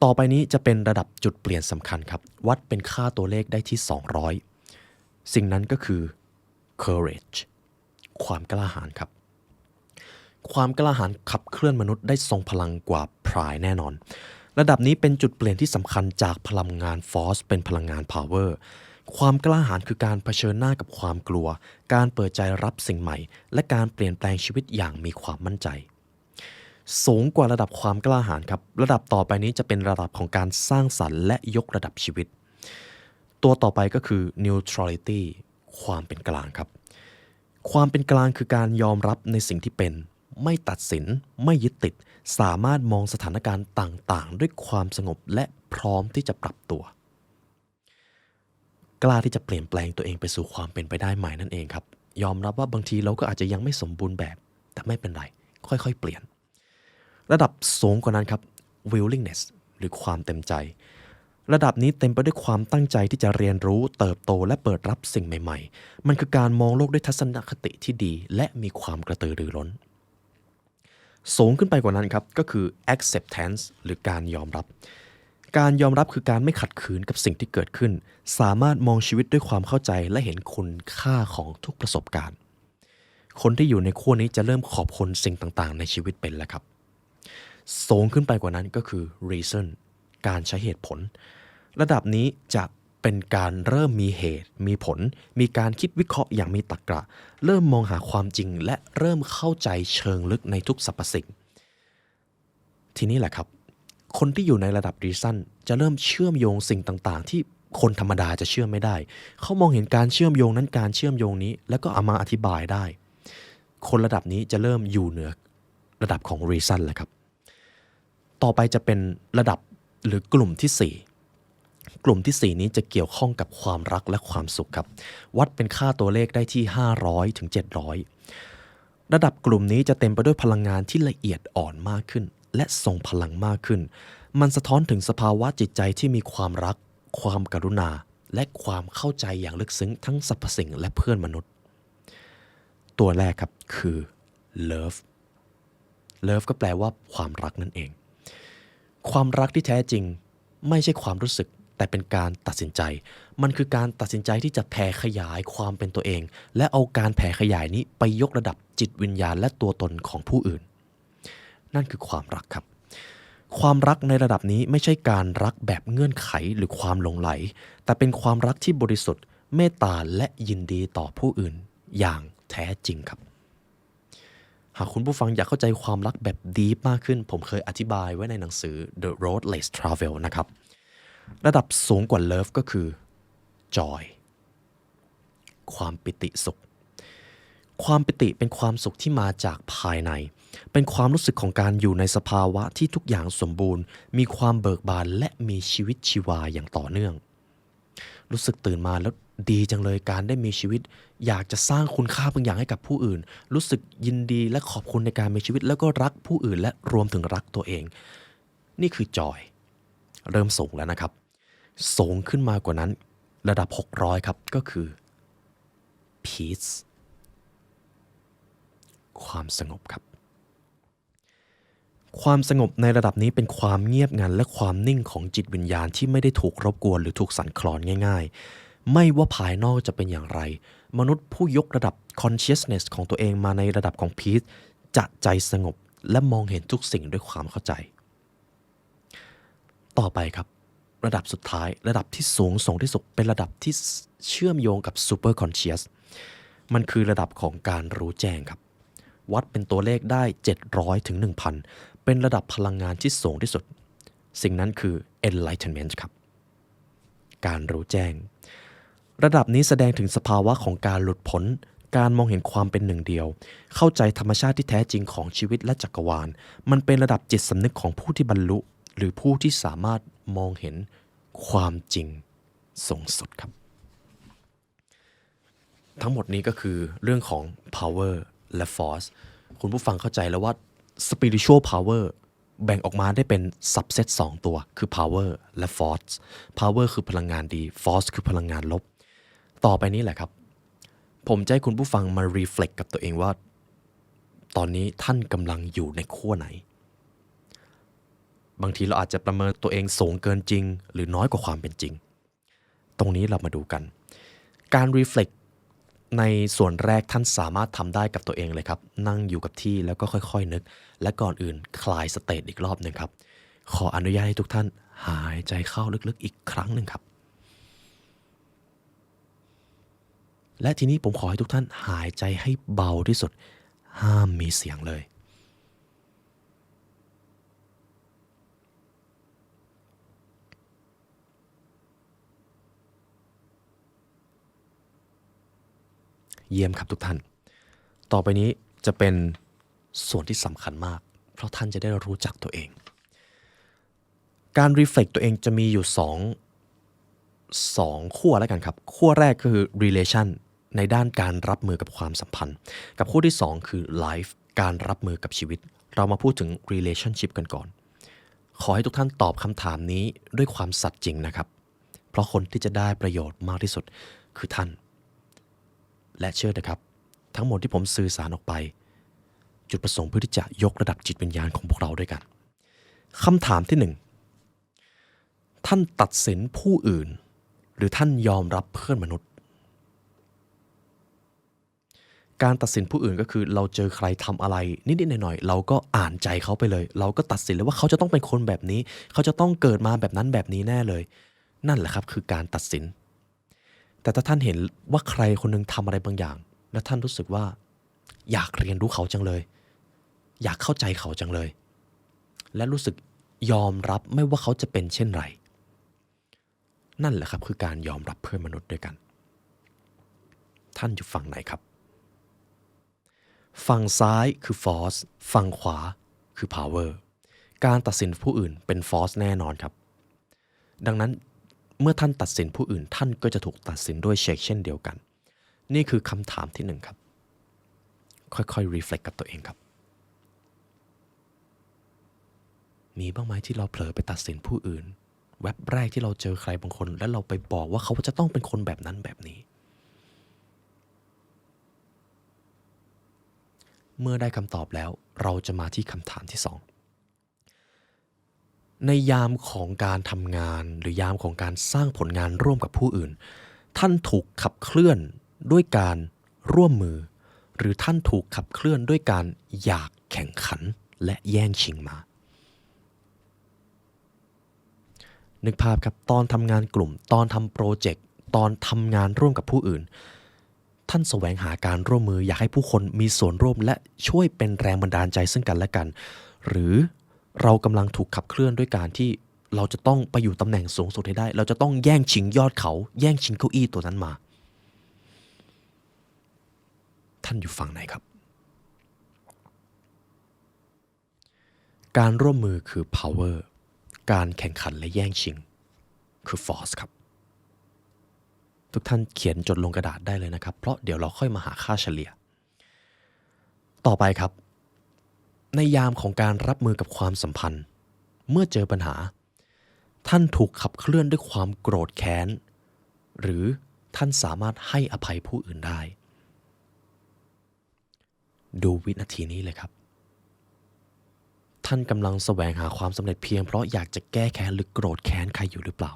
ต่อไปนี้จะเป็นระดับจุดเปลี่ยนสำคัญครับวัดเป็นค่าตัวเลขได้ที่200สิ่งนั้นก็คือ courage ความกล้าหาญครับความกล้าหาญขับเคลื่อนมนุษย์ได้ทรงพลังกว่า pride แน่นอนระดับนี้เป็นจุดเปลี่ยนที่สำคัญจากพลังงาน force เป็นพลังงาน powerความกล้าหาญคือการเผชิญหน้ากับความกลัวการเปิดใจรับสิ่งใหม่และการเปลี่ยนแปลงชีวิตอย่างมีความมั่นใจสูงกว่าระดับความกล้าหาญครับระดับต่อไปนี้จะเป็นระดับของการสร้างสรรค์และยกระดับชีวิตตัวต่อไปก็คือ neutrality ความเป็นกลางครับความเป็นกลางคือการยอมรับในสิ่งที่เป็นไม่ตัดสินไม่ยึดติดสามารถมองสถานการณ์ต่างๆด้วยความสงบและพร้อมที่จะปรับตัวกล้าที่จะเปลี่ยนแปลงตัวเองไปสู่ความเป็นไปได้ใหม่นั่นเองครับยอมรับว่าบางทีเราก็อาจจะยังไม่สมบูรณ์แบบแต่ไม่เป็นไรค่อยๆเปลี่ยนระดับสูงกว่านั้นครับ willingness หรือความเต็มใจระดับนี้เต็มไปด้วยความตั้งใจที่จะเรียนรู้เติบโตและเปิดรับสิ่งใหม่ๆมันคือการมองโลกด้วยทัศนคติที่ดีและมีความกระตือรือร้นสูงขึ้นไปกว่านั้นครับก็คือ acceptance หรือการยอมรับการยอมรับคือการไม่ขัดขืนกับสิ่งที่เกิดขึ้นสามารถมองชีวิตด้วยความเข้าใจและเห็นคุณค่าของทุกประสบการณ์คนที่อยู่ในขั้วนี้จะเริ่มขอบคุณสิ่งต่างๆในชีวิตเป็นแล้วครับสูงขึ้นไปกว่านั้นก็คือ reason การใช้เหตุผลระดับนี้จะเป็นการเริ่มมีเหตุมีผลมีการคิดวิเคราะห์อย่างมีตรรกะเริ่มมองหาความจริงและเริ่มเข้าใจเชิงลึกในทุกสรรพสิ่งทีนี้แหละครับคนที่อยู่ในระดับ reason จะเริ่มเชื่อมโยงสิ่งต่างๆที่ คนธรรมดาจะเชื่อมไม่ได้เขามองเห็นการเชื่อมโยงนั้นการเชื่อมโยงนี้แล้วก็เอามาอธิบายได้คนระดับนี้จะเริ่มอยู่เหนือระดับของ reason แหละครับต่อไปจะเป็นระดับหรือกลุ่มที่ 4กลุ่มที่ 4นี้จะเกี่ยวข้องกับความรักและความสุขครับวัดเป็นค่าตัวเลขได้ที่500ถึง700ระดับกลุ่มนี้จะเต็มไปด้วยพลังงานที่ละเอียดอ่อนมากขึ้นและทรงพลังมากขึ้นมันสะท้อนถึงสภาวะจิตใจที่มีความรักความกรุณาและความเข้าใจอย่างลึกซึ้งทั้งสรรพสิ่งและเพื่อนมนุษย์ตัวแรกครับคือ love ก็แปลว่าความรักนั่นเองความรักที่แท้จริงไม่ใช่ความรู้สึกแต่เป็นการตัดสินใจมันคือการตัดสินใจที่จะแผ่ขยายความเป็นตัวเองและเอาการแผ่ขยายนี้ไปยกระดับจิตวิญญาณและตัวตนของผู้อื่นนั่นคือความรักครับความรักในระดับนี้ไม่ใช่การรักแบบเงื่อนไขหรือความหลงไหลแต่เป็นความรักที่บริสุทธิ์เมตตาและยินดีต่อผู้อื่นอย่างแท้จริงครับหากคุณผู้ฟังอยากเข้าใจความรักแบบดีมากขึ้นผมเคยอธิบายไว้ในหนังสือ The Road Less Travel นะครับระดับสูงกว่า Love ก็คือ Joy ความปิติสุขความปิติเป็นความสุขที่มาจากภายในเป็นความรู้สึกของการอยู่ในสภาวะที่ทุกอย่างสมบูรณ์มีความเบิกบานและมีชีวิตชีวาอย่างต่อเนื่องรู้สึกตื่นมาแล้วดีจังเลยการได้มีชีวิตอยากจะสร้างคุณค่าบางอย่างให้กับผู้อื่นรู้สึกยินดีและขอบคุณในการมีชีวิตแล้วก็รักผู้อื่นและรวมถึงรักตัวเองนี่คือ Joy เริ่มสูงแล้วนะครับสูงขึ้นมากว่านั้นระดับ600ครับก็คือ Peace ความสงบครับความสงบในระดับนี้เป็นความเงียบงันและความนิ่งของจิตวิญญาณที่ไม่ได้ถูกรบกวนหรือถูกสั่นคลอนง่ายๆไม่ว่าภายนอกจะเป็นอย่างไรมนุษย์ผู้ยกระดับ consciousness ของตัวเองมาในระดับของ peace จะใจสงบและมองเห็นทุกสิ่งด้วยความเข้าใจต่อไปครับระดับสุดท้ายระดับที่สูงส่งที่สุดเป็นระดับที่เชื่อมโยงกับ super conscious มันคือระดับของการรู้แจ้งครับวัดเป็นตัวเลขได้700ถึง 1,000 เป็นระดับพลังงานที่สูงที่สุดสิ่งนั้นคือ enlightenment ครับการรู้แจ้งระดับนี้แสดงถึงสภาวะของการหลุดพ้นการมองเห็นความเป็นหนึ่งเดียวเข้าใจธรรมชาติที่แท้จริงของชีวิตและจักรวาลมันเป็นระดับจิตสำนึกของผู้ที่บรรลุหรือผู้ที่สามารถมองเห็นความจริงสูงสุดครับทั้งหมดนี้ก็คือเรื่องของ power และ force คุณผู้ฟังเข้าใจแล้วว่า spiritual power แบ่งออกมาได้เป็น subset 2 ตัวคือ power และ force power คือพลังงานดี force คือพลังงานลบต่อไปนี้แหละครับผมจะให้คุณผู้ฟังมา reflect กับตัวเองว่าตอนนี้ท่านกำลังอยู่ในขั้วไหนบางทีเราอาจจะประเมินตัวเองสูงเกินจริงหรือน้อยกว่าความเป็นจริงตรงนี้เรามาดูกันการ reflect ในส่วนแรกท่านสามารถทำได้กับตัวเองเลยครับนั่งอยู่กับที่แล้วก็ค่อยๆนึกและก่อนอื่นคลายสเตทอีกรอบหนึ่งครับขออนุญาตให้ทุกท่านหายใจเข้าลึกๆอีกครั้งหนึ่งครับและทีนี้ผมขอให้ทุกท่านหายใจให้เบาที่สุดห้ามมีเสียงเลยเยี่ยมครับทุกท่านต่อไปนี้จะเป็นส่วนที่สำคัญมากเพราะท่านจะได้รู้จักตัวเองการ reflect ตัวเองจะมีอยู่2ขั้วแล้วกันครับขั้วแรกคือ relation ในด้านการรับมือกับความสัมพันธ์กับขั้วที่2คือ life การรับมือกับชีวิตเรามาพูดถึง relationship กันก่อนขอให้ทุกท่านตอบคำถามนี้ด้วยความสัตย์จริงนะครับเพราะคนที่จะได้ประโยชน์มากที่สุดคือท่านและเชื่อนะครับทั้งหมดที่ผมสื่อสารออกไปจุดประสงค์เพื่อที่จะยกระดับจิตวิญญาณของพวกเราด้วยกันคำถามที่1ท่านตัดสินผู้อื่นหรือท่านยอมรับเพื่อนมนุษย์การตัดสินผู้อื่นก็คือเราเจอใครทำอะไรนิดๆหน่อยๆเราก็อ่านใจเขาไปเลยเราก็ตัดสินเลยว่าเขาจะต้องเป็นคนแบบนี้เขาจะต้องเกิดมาแบบนั้นแบบนี้แน่เลยนั่นแหละครับคือการตัดสินแต่ถ้าท่านเห็นว่าใครคนนึงทำอะไรบางอย่างแล้วท่านรู้สึกว่าอยากเรียนรู้เขาจังเลยอยากเข้าใจเขาจังเลยและรู้สึกยอมรับไม่ว่าเขาจะเป็นเช่นไร นั่นแหละครับคือการยอมรับเพื่อนมนุษย์ด้วยกันท่านอยู่ฝั่งไหนครับฝั่งซ้ายคือ force ฝั่งขวาคือ power การตัดสินผู้อื่นเป็น force แน่นอนครับดังนั้นเมื่อท่านตัดสินผู้อื่นท่านก็จะถูกตัดสินด้วยเช่นเดียวกันนี่คือคำถามที่หนึ่งครับค่อยๆ reflect กับตัวเองครับมีบ้างไหมที่เราเผลอไปตัดสินผู้อื่นแว็บแรกที่เราเจอใครบางคนแล้วเราไปบอกว่าเขาจะต้องเป็นคนแบบนั้นแบบนี้เมื่อได้คำตอบแล้วเราจะมาที่คำถามที่สองในยามของการทำงานหรือยามของการสร้างผลงานร่วมกับผู้อื่นท่านถูกขับเคลื่อนด้วยการร่วมมือหรือท่านถูกขับเคลื่อนด้วยการอยากแข่งขันและแย่งชิงมานึกภาพครับตอนทำงานกลุ่มตอนทำโปรเจกต์ตอนทำงานร่วมกับผู้อื่นท่านแสวงหาการร่วมมืออยากให้ผู้คนมีส่วนร่วมและช่วยเป็นแรงบันดาลใจซึ่งกันและกันหรือเรากำลังถูกขับเคลื่อนด้วยการที่เราจะต้องไปอยู่ตำแหน่งสูงสุดให้ได้เราจะต้องแย่งชิงยอดเขาแย่งชิงเก้าอี้ตัวนั้นมาท่านอยู่ฝั่งไหนครับการร่วมมือคือ power การแข่งขันและแย่งชิงคือ force ครับทุกท่านเขียนจดลงกระดาษได้เลยนะครับเพราะเดี๋ยวเราค่อยมาหาค่าเฉลี่ยต่อไปครับในยามของการรับมือกับความสัมพันธ์เมื่อเจอปัญหาท่านถูกขับเคลื่อนด้วยความโกรธแค้นหรือท่านสามารถให้อภัยผู้อื่นได้ดูวินาทีนี้เลยครับท่านกำลังแสวงหาความสำเร็จเพียงเพราะอยากจะแก้แค้นหรือโกรธแค้นใครอยู่หรือเปล่า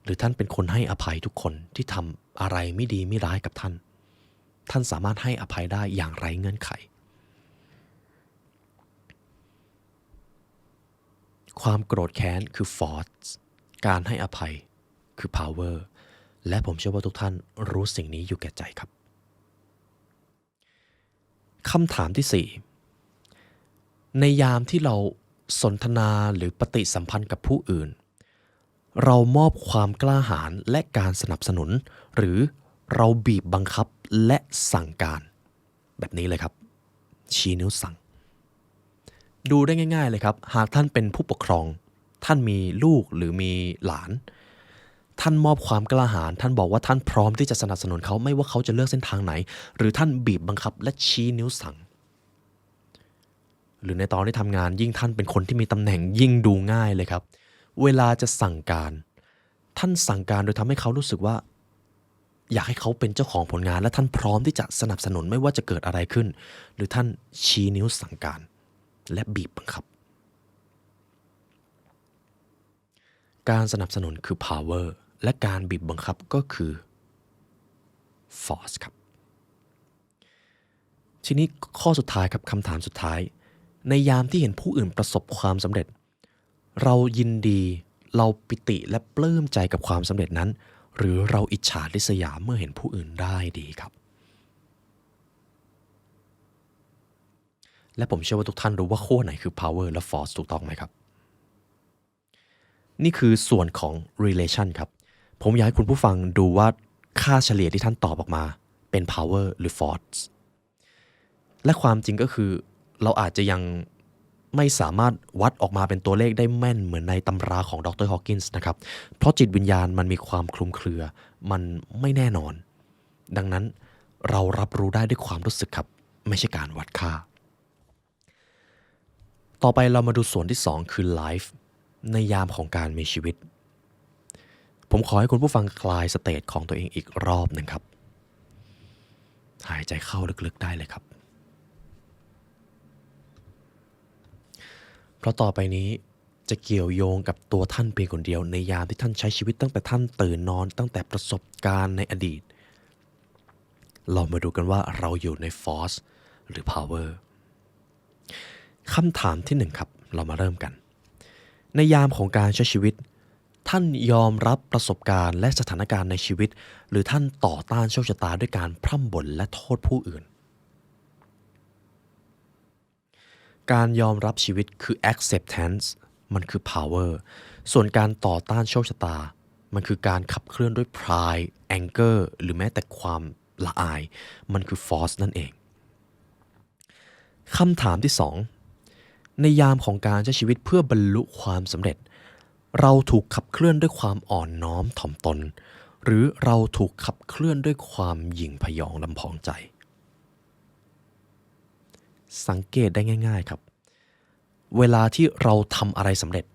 หรือท่านเป็นคนให้อภัยทุกคนที่ทำอะไรไม่ดีไม่ร้ายกับท่านท่านสามารถให้อภัยได้อย่างไร้เงื่อนไขความโกรธแค้นคือ force การให้อภัยคือ power และผมเชื่อว่าทุกท่านรู้สิ่งนี้อยู่แก่ใจครับคำถามที่ 4ในยามที่เราสนทนาหรือปฏิสัมพันธ์กับผู้อื่นเรามอบความกล้าหาญและการสนับสนุนหรือเราบีบบังคับและสั่งการแบบนี้เลยครับชี้นิ้วสั่งดูได้ง่ายๆเลยครับหากท่านเป็นผู้ปกครองท่านมีลูกหรือมีหลานท่านมอบความกล้าหาญท่านบอกว่าท่านพร้อมที่จะสนับสนุนเขาไม่ว่าเขาจะเลือกเส้นทางไหนหรือท่านบีบบังคับและชี้นิ้วสั่งหรือในตอนที่ทำงานยิ่งท่านเป็นคนที่มีตำแหน่งยิ่งดูง่ายเลยครับเวลาจะสั่งการท่านสั่งการโดยทำให้เขารู้สึกว่าอยากให้เขาเป็นเจ้าของผลงานและท่านพร้อมที่จะสนับสนุนไม่ว่าจะเกิดอะไรขึ้นหรือท่านชี้นิ้วสั่งการและบีบบังคับการสนับสนุนคือ power และการบีบบังคับก็คือ force ครับทีนี้ข้อสุดท้ายครับคำถามสุดท้ายในยามที่เห็นผู้อื่นประสบความสำเร็จเรายินดีเราปิติและปลื้มใจกับความสำเร็จนั้นหรือเราอิจฉาริษยาเมื่อเห็นผู้อื่นได้ดีครับและผมเชื่อว่าทุกท่านรู้ว่าขั้วไหนคือ power และ force ถูกต้องไหมครับนี่คือส่วนของ relation ครับผมอยากให้คุณผู้ฟังดูว่าค่าเฉลี่ยที่ท่านตอบออกมาเป็น power หรือ force และความจริงก็คือเราอาจจะยังไม่สามารถวัดออกมาเป็นตัวเลขได้แม่นเหมือนในตำราของดร. ฮอว์กินส์นะครับเพราะจิตวิญญาณมันมีความคลุมเครือมันไม่แน่นอนดังนั้นเรารับรู้ได้ด้วยความรู้สึกครับไม่ใช่การวัดค่าต่อไปเรามาดูส่วนที่2คือ life ในยามของการมีชีวิตผมขอให้คุณผู้ฟังคลายสเตทของตัวเองอีกรอบหนึ่งครับหายใจเข้าลึกๆได้เลยครับเพราะต่อไปนี้จะเกี่ยวโยงกับตัวท่านเพียงคนเดียวในยามที่ท่านใช้ชีวิตตั้งแต่ท่านตื่นนอนตั้งแต่ประสบการณ์ในอดีตเรามาดูกันว่าเราอยู่ใน force หรือ power คำถามที่1ครับเรามาเริ่มกันในยามของการใช้ชีวิตท่านยอมรับประสบการณ์และสถานการณ์ในชีวิตหรือท่านต่อต้านโชคชะตาด้วยการพร่ำบ่นและโทษผู้อื่นการยอมรับชีวิตคือ acceptance มันคือ power ส่วนการต่อต้านโชคชะตามันคือการขับเคลื่อนด้วย pride anger หรือแม้แต่ความละอายมันคือ force นั่นเองคำถามที่2ในยามของการใช้ชีวิตเพื่อบรรลุความสำเร็จเราถูกขับเคลื่อนด้วยความอ่อนน้อมถ่อมตนหรือเราถูกขับเคลื่อนด้วยความหยิ่งพยองลำพองใจสังเกตได้ง่ายๆครับเวลาที่เราทำอะไรสำเร็จ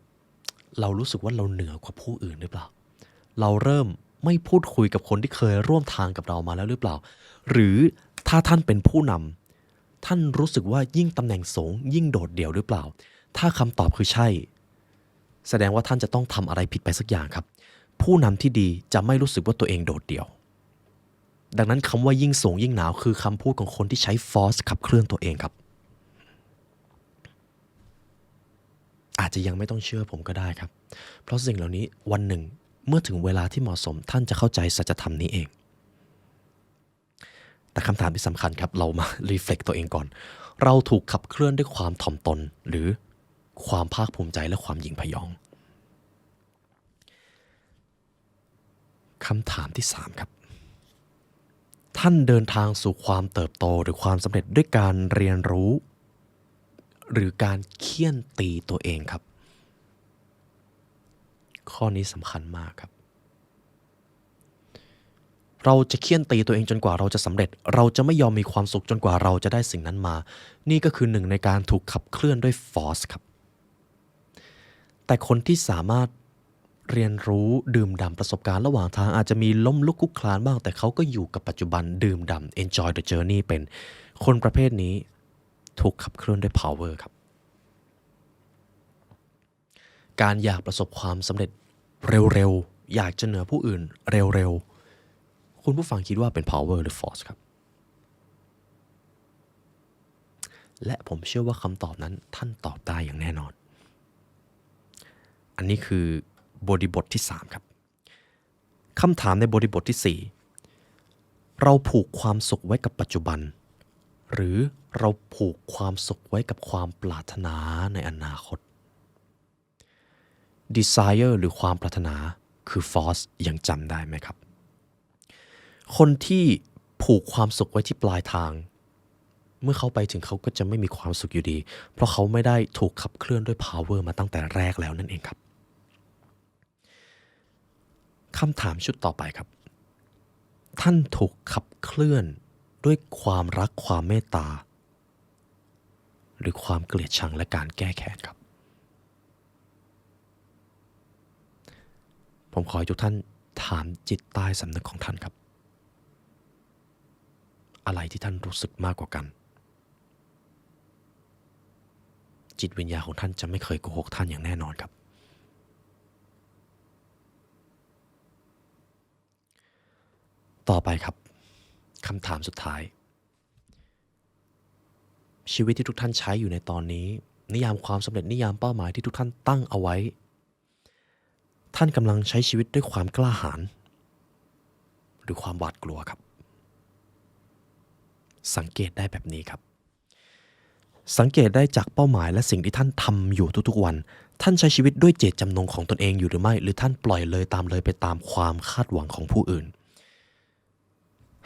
เรารู้สึกว่าเราเหนือกว่าผู้อื่นหรือเปล่าเราเริ่มไม่พูดคุยกับคนที่เคยร่วมทางกับเรามาแล้วหรือเปล่าหรือถ้าท่านเป็นผู้นำท่านรู้สึกว่ายิ่งตำแหน่งสูงยิ่งโดดเดี่ยวหรือเปล่าถ้าคำตอบคือใช่แสดงว่าท่านจะต้องทำอะไรผิดไปสักอย่างครับผู้นำที่ดีจะไม่รู้สึกว่าตัวเองโดดเดี่ยวดังนั้นคำว่ายิ่งสูงยิ่งหนาวคือคำพูดของคนที่ใช้ฟอร์สขับเคลื่อนตัวเองครับอาจจะยังไม่ต้องเชื่อผมก็ได้ครับเพราะสิ่งเหล่านี้วันหนึ่งเมื่อถึงเวลาที่เหมาะสมท่านจะเข้าใจสัจธรรมนี้เองแต่คำถามที่สำคัญครับเรามารีเฟล็กตัวเองก่อนเราถูกขับเคลื่อนด้วยความถ่อมตนหรือความภาคภูมิใจและความหยิ่งพยองคำถามที่3ครับท่านเดินทางสู่ความเติบโตหรือความสำเร็จด้วยการเรียนรู้หรือการเคี่ยนตีตัวเองครับข้อนี้สำคัญมากครับเราจะเคี่ยนตีตัวเองจนกว่าเราจะสำเร็จเราจะไม่ยอมมีความสุขจนกว่าเราจะได้สิ่งนั้นมานี่ก็คือหนึ่งในการถูกขับเคลื่อนด้วยฟอร์สครับแต่คนที่สามารถเรียนรู้ดื่มด่ำประสบการณ์ระหว่างทางอาจจะมีล้มลุกคลุกคลานบ้างแต่เขาก็อยู่กับปัจจุบันดื่มด่ำ enjoy the journey เป็นคนประเภทนี้ถูกขับเคลื่อนด้วย power ครับการอยากประสบความสำเร็จเร็วๆอยากจะเหนือผู้อื่นเร็วๆคุณผู้ฟังคิดว่าเป็น power หรือ force ครับและผมเชื่อว่าคำตอบนั้นท่านตอบได้อย่างแน่นอนอันนี้คือบริบทที่3ครับคำถามในบริบทที่4เราผูกความสุขไว้กับปัจจุบันหรือเราผูกความสุขไว้กับความปรารถนาในอนาคต desire หรือความปรารถนาคือ force ยังจำได้ไหมครับคนที่ผูกความสุขไว้ที่ปลายทางเมื่อเขาไปถึงเขาก็จะไม่มีความสุขอยู่ดีเพราะเขาไม่ได้ถูกขับเคลื่อนด้วย power มาตั้งแต่แรกแล้วนั่นเองครับคำถามชุดต่อไปครับท่านถูกขับเคลื่อนด้วยความรักความเมตตาหรือความเกลียดชังและการแก้แค้นครับผมขอให้ทุกท่านถามจิตใต้สำนึกของท่านครับอะไรที่ท่านรู้สึกมากกว่ากันจิตวิญญาณของท่านจะไม่เคยโกหกท่านอย่างแน่นอนครับต่อไปครับคำถามสุดท้ายชีวิตที่ทุกท่านใช้อยู่ในตอนนี้นิยามความสำเร็จนิยามเป้าหมายที่ทุกท่านตั้งเอาไว้ท่านกำลังใช้ชีวิตด้วยความกล้าหาญหรือความหวาดกลัวครับสังเกตได้แบบนี้ครับสังเกตได้จากเป้าหมายและสิ่งที่ท่านทำอยู่ทุกๆวันท่านใช้ชีวิตด้วยเจตจำนงของตนเองอยู่หรือไม่หรือท่านปล่อยเลยไปตามความคาดหวังของผู้อื่น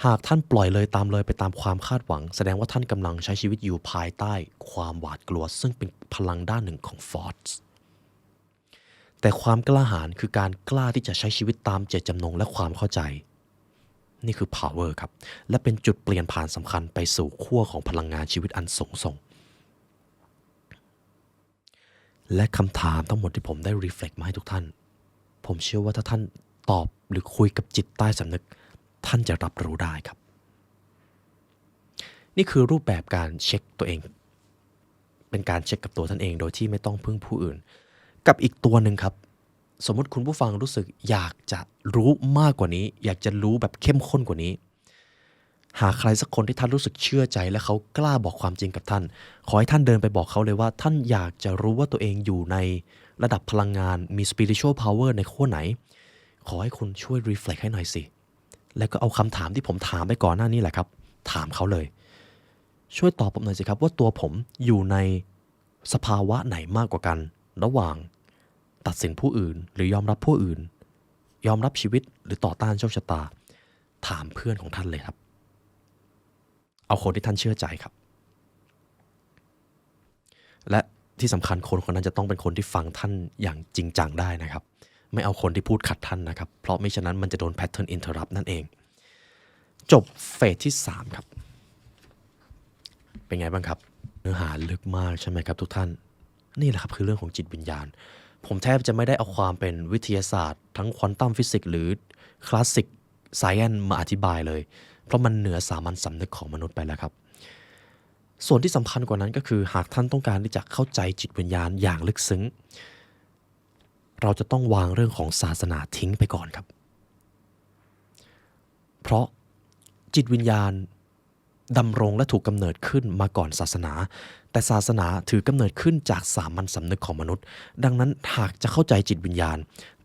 หากท่านปล่อยเลยไปตามความคาดหวังแสดงว่าท่านกำลังใช้ชีวิตอยู่ภายใต้ความหวาดกลัวซึ่งเป็นพลังด้านหนึ่งของฟอร์สแต่ความกล้าหาญคือการกล้าที่จะใช้ชีวิตตามเจตจำนงและความเข้าใจนี่คือ power ครับและเป็นจุดเปลี่ยนผ่านสำคัญไปสู่ขั้วของพลังงานชีวิตอันสูงส่งและคำถามทั้งหมดที่ผมได้ reflect มาให้ทุกท่านผมเชื่อว่าถ้าท่านตอบหรือคุยกับจิตใต้สำนึกท่านจะรับรู้ได้ครับนี่คือรูปแบบการเช็คตัวเองเป็นการเช็คกับตัวท่านเองโดยที่ไม่ต้องพึ่งผู้อื่นกับอีกตัวหนึ่งครับสมมติคุณผู้ฟังรู้สึกอยากจะรู้มากกว่านี้อยากจะรู้แบบเข้มข้นกว่านี้หาใครสักคนที่ท่านรู้สึกเชื่อใจและเขากล้าบอกความจริงกับท่านขอให้ท่านเดินไปบอกเขาเลยว่าท่านอยากจะรู้ว่าตัวเองอยู่ในระดับพลังงานมี spiritual power ในขั้วไหนขอให้คุณช่วย reflect ให้หน่อยสิแล้วก็เอาคำถามที่ผมถามไปก่อนหน้านี้แหละครับถามเขาเลยช่วยตอบผมหน่อยสิครับว่าตัวผมอยู่ในสภาวะไหนมากกว่ากันระหว่าง ตัดสินผู้อื่นหรือยอมรับผู้อื่นยอมรับชีวิตหรือต่อต้านโชคชะตาถามเพื่อนของท่านเลยครับเอาคนที่ท่านเชื่อใจครับและที่สำคัญคนคนนั้นจะต้องเป็นคนที่ฟังท่านอย่างจริงจังได้นะครับไม่เอาคนที่พูดขัดท่านนะครับเพราะไม่ฉะนั้นมันจะโดน pattern interrupt นั่นเองจบเฟสที่3ครับเป็นไงบ้างครับเนื้อหาลึกมากใช่ไหมครับทุกท่านนี่แหละครับคือเรื่องของจิตวิญญาณผมแทบจะไม่ได้เอาความเป็นวิทยาศาสตร์ทั้งควอนตัมฟิสิกส์หรือคลาสสิกไซเอนซ์มาอธิบายเลยเพราะมันเหนือสามัญสำนึกของมนุษย์ไปแล้วครับส่วนที่สำคัญกว่านั้นก็คือหากท่านต้องการที่จะเข้าใจจิตวิญญาณอย่างลึกซึ้งเราจะต้องวางเรื่องของศาสนาทิ้งไปก่อนครับเพราะจิตวิญญาณดำรงและถูกกำเนิดขึ้นมาก่อนศาสนาแต่ศาสนาถือกำเนิดขึ้นจากสามัญสำนึกของมนุษย์ดังนั้นหากจะเข้าใจจิตวิญญาณ